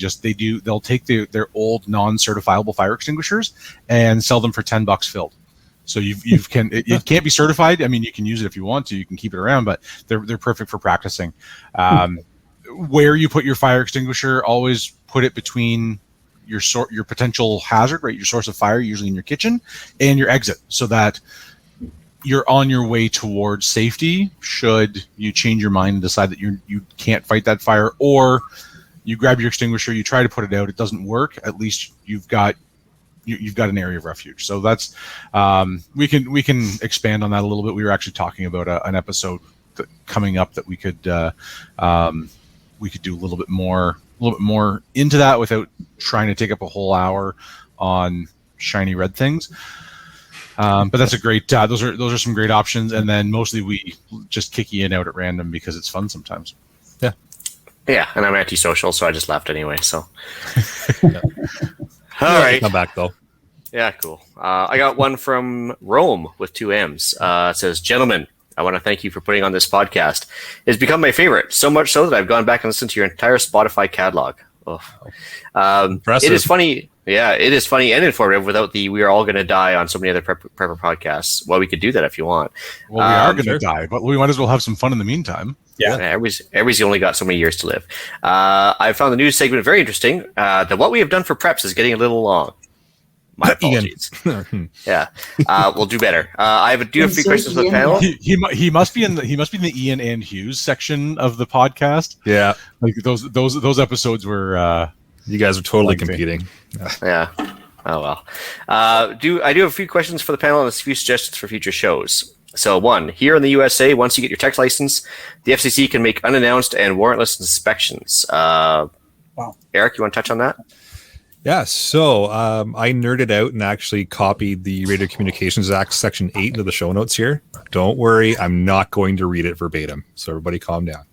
they'll take their old non-certifiable fire extinguishers and sell them for $10 filled. So it can't be certified. I mean, you can use it if you want to. You can keep it around, but they're perfect for practicing. Where you put your fire extinguisher, always put it between your potential hazard, right? Your source of fire, usually in your kitchen, and your exit, so that you're on your way towards safety should you change your mind and decide that you can't fight that fire, or you grab your extinguisher, you try to put it out, it doesn't work. At least you've got an area of refuge. So that's we can expand on that a little bit. We were actually talking about an episode coming up that we could do a little bit more into that without trying to take up a whole hour on shiny red things. But that's a great. Those are some great options, and then mostly we just kick you in out at random because it's fun sometimes. Yeah, and I'm antisocial, so I just left anyway. So, Yeah. All right, come back though. Yeah, cool. I got one from Rome with 2 M's. It says, "Gentlemen, I want to thank you for putting on this podcast. It's become my favorite, so much so that I've gone back and listened to your entire Spotify catalog. Impressive. It is funny." Yeah, it is funny and informative without the "we are all going to die" on so many other prepper podcasts. Well, we could do that if you want. Well, we are going to die, but we might as well have some fun in the meantime. Yeah, everybody's only got so many years to live. I found the news segment very interesting. That what we have done for preps is getting a little long. My apologies. Yeah, we'll do better. I do have 3 questions for the panel. He must be in the Ian and Hughes section of the podcast. Yeah, like those episodes were. You guys are totally competing. Yeah. Oh well. I do have a few questions for the panel and a few suggestions for future shows. So 1, here in the USA, once you get your tech license, the FCC can make unannounced and warrantless inspections. Wow. Eric, you want to touch on that? Yeah, so I nerded out and actually copied the Radio Communications Act Section 8 into the show notes here. Don't worry, I'm not going to read it verbatim, so everybody calm down.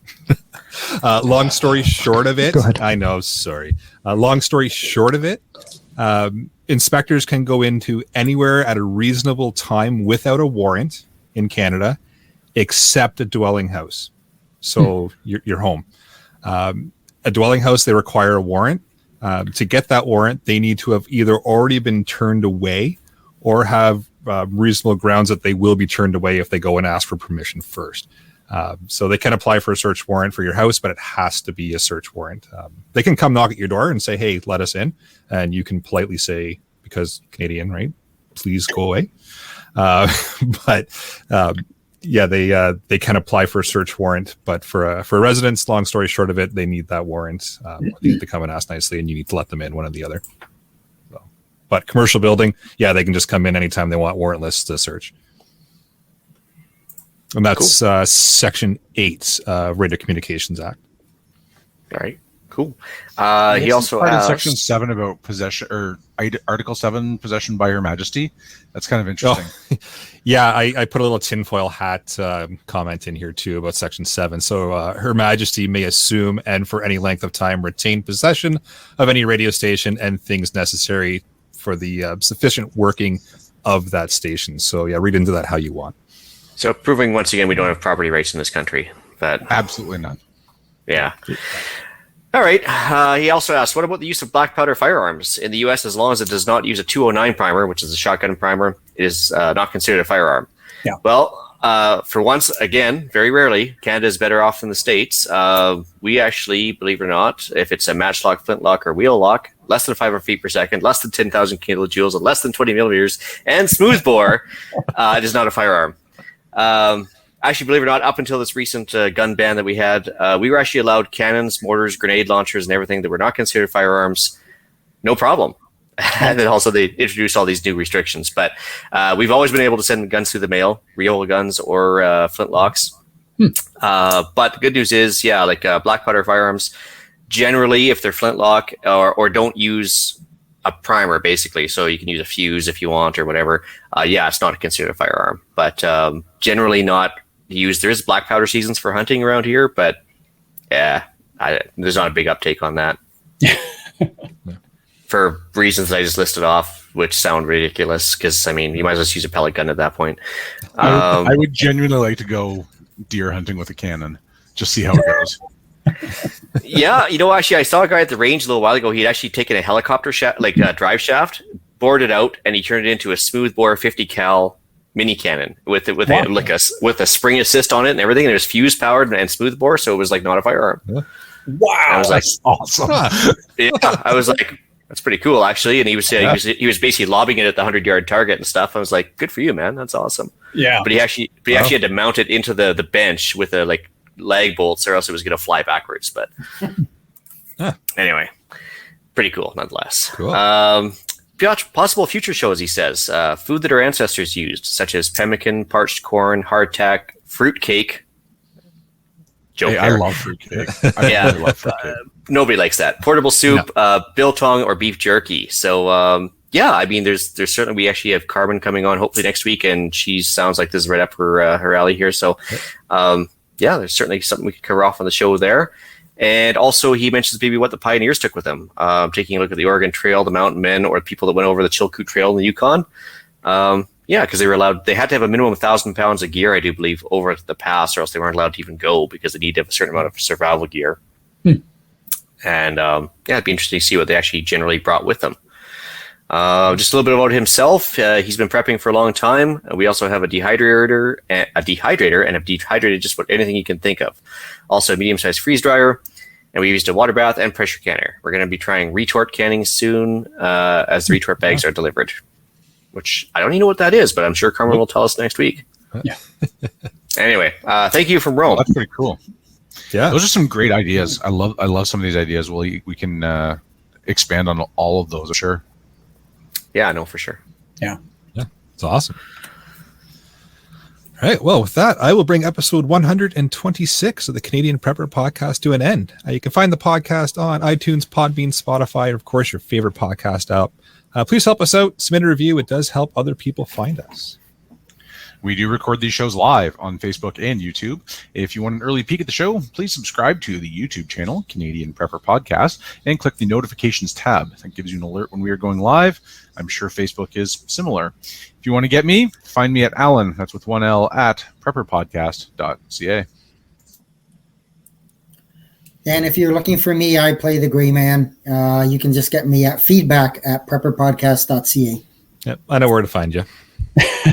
Long story short of it, I know, sorry. Long story short of it, inspectors can go into anywhere at a reasonable time without a warrant in Canada, except a dwelling house. So your home. A dwelling house, they require a warrant. To get that warrant, they need to have either already been turned away or have reasonable grounds that they will be turned away if they go and ask for permission first. So they can apply for a search warrant for your house, but it has to be a search warrant. They can come knock at your door and say, hey, let us in. And you can politely say, because Canadian, right? Please go away. But they can apply for a search warrant. But for residents, long story short of it, they need that warrant. They need to come and ask nicely, and you need to let them in, one or the other. So, but commercial building, they can just come in anytime they want, warrantless to search. And that's cool. Section 8, Radio Communications Act. All right, cool. He also asked Section 7 about possession, or Article 7, possession by Her Majesty. That's kind of interesting. I put a little tinfoil hat comment in here too about Section 7. So Her Majesty may assume and for any length of time retain possession of any radio station and things necessary for the sufficient working of that station. So read into that how you want. So proving once again we don't have property rights in this country. But absolutely not. Yeah. All right. He also asked, what about the use of black powder firearms? In the U.S., as long as it does not use a 209 primer, which is a shotgun primer, it is not considered a firearm. Yeah. Well, for once, again, very rarely, Canada is better off than the States. We actually, believe it or not, if it's a matchlock, flintlock, or wheel lock, less than 500 feet per second, less than 10,000 kilojoules, and less than 20 millimeters, and smoothbore, it is not a firearm. Actually, believe it or not, up until this recent gun ban that we had, we were actually allowed cannons, mortars, grenade launchers, and everything that were not considered firearms. No problem. And then also they introduced all these new restrictions. But we've always been able to send guns through the mail, Riola guns or flintlocks. But the good news is, black powder firearms, generally, if they're flintlock or don't use a primer, basically, so you can use a fuse if you want or whatever, it's not considered a firearm. But generally not used. There is black powder seasons for hunting around here, but there's not a big uptake on that. For reasons I just listed off, which sound ridiculous, because, you might as well just use a pellet gun at that point. I would genuinely like to go deer hunting with a cannon, just see how it goes. Actually, I saw a guy at the range a little while ago. He'd actually taken a helicopter drive shaft, bored it out, and he turned it into a smoothbore 50 cal mini cannon with a spring assist on it and everything. And it was fuse powered and smoothbore, so it was not a firearm. Wow, I was that's awesome. I was like, that's pretty cool, actually. And he was he was basically lobbing it at the 100-yard target and stuff. I was like, good for you, man. That's awesome. Yeah. But he actually had to mount it into the bench with a lag bolts, or else it was going to fly backwards. But anyway, pretty cool nonetheless. Cool. Possible future shows, he says. Food that our ancestors used, such as pemmican, parched corn, hardtack, fruitcake. I love fruitcake. I really love fruitcake. Nobody likes that. Portable soup, biltong, or beef jerky. So, there's certainly, we actually have Carmen coming on hopefully next week, and she sounds like this is right up her alley here. So, there's certainly something we could cover off on the show there. And also, he mentions maybe what the pioneers took with them, taking a look at the Oregon Trail, the Mountain Men, or people that went over the Chilkoot Trail in the Yukon. Because they had to have a minimum of 1,000 pounds of gear, I do believe, over the pass, or else they weren't allowed to even go because they need to have a certain amount of survival gear. And it'd be interesting to see what they actually generally brought with them. Just a little bit about himself. He's been prepping for a long time. We also have a dehydrator, and have dehydrated just about anything you can think of. Also a medium-sized freeze dryer, and we used a water bath and pressure canner. We're going to be trying retort canning soon as the retort bags are delivered, which I don't even know what that is, but I'm sure Carmen will tell us next week. Yeah. Anyway, thank you from Rome. That's pretty cool. Yeah, those are some great ideas. I love some of these ideas. Well, we can expand on all of those, sure. Yeah, no, for sure. Yeah, it's awesome. All right, well, with that, I will bring episode 126 of the Canadian Prepper Podcast to an end. You can find the podcast on iTunes, Podbean, Spotify, and of course, your favorite podcast app. Please help us out. Submit a review. It does help other people find us. We do record these shows live on Facebook and YouTube. If you want an early peek at the show, please subscribe to the YouTube channel, Canadian Prepper Podcast, and click the notifications tab. That gives you an alert when we are going live. I'm sure Facebook is similar. If you want to get me, find me at Alan, that's with one L, at prepperpodcast.ca. And if you're looking for me, I play the Gray Man. You can just get me at feedback@prepperpodcast.ca. Yep, I know where to find you.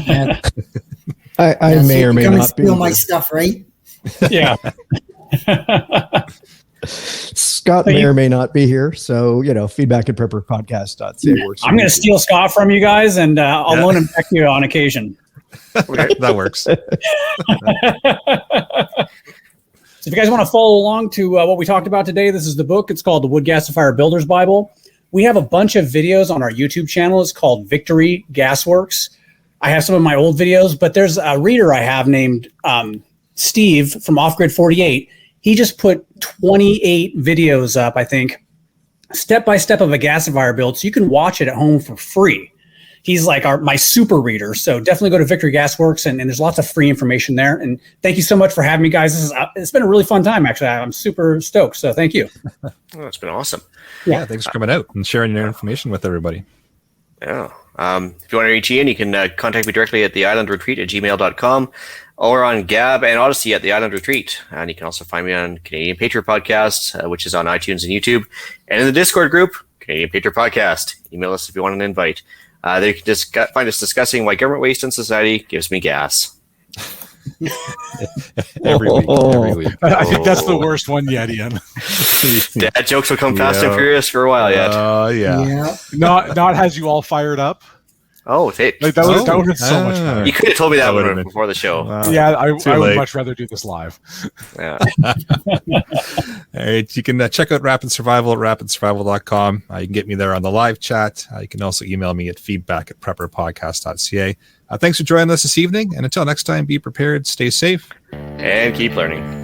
Yeah. I So may you or can may come and not be steal my here. stuff, right? Yeah. Scott may or may not be here. So, feedback at prepperpodcast.ca works. I'm going to steal Scott from you guys, and I'll loan him back to you on occasion. Okay. That works. So if you guys want to follow along to what we talked about today, this is the book. It's called The Wood Gasifier Builder's Bible. We have a bunch of videos on our YouTube channel. It's called Victory Gasworks. I have some of my old videos, but there's a reader I have named Steve from Off Grid 48. He just put 28 videos up, I think, step by step of a gasifier build, so you can watch it at home for free. He's like my super reader, so definitely go to Victory Gasworks, and there's lots of free information there. And thank you so much for having me, guys. It's been a really fun time, actually. I'm super stoked, so thank you. Oh, it's been awesome. Yeah, thanks for coming out and sharing your information with everybody. Yeah. If you want to reach Ian, you can contact me directly at theislandretreat@gmail.com or on Gab and Odyssey at The Island Retreat. And you can also find me on Canadian Patriot Podcast, which is on iTunes and YouTube. And in the Discord group, Canadian Patriot Podcast. Email us if you want an invite. There you can just find us discussing why government waste in society gives me gas. Every week. I think that's the worst one yet, Ian. Dad jokes will come fast and furious for a while yet. Yeah. Not has you all fired up. Oh, Like that would have been so much fun. you could have told me that That would've one been- before the show. Yeah, I would late. much rather do this live. Yeah. All right, you can check out Rapid Survival at rapidsurvival.com. You can get me there on the live chat. You can also email me at feedback@prepperpodcast.ca. Thanks for joining us this evening, and until next time, be prepared, stay safe. And keep learning.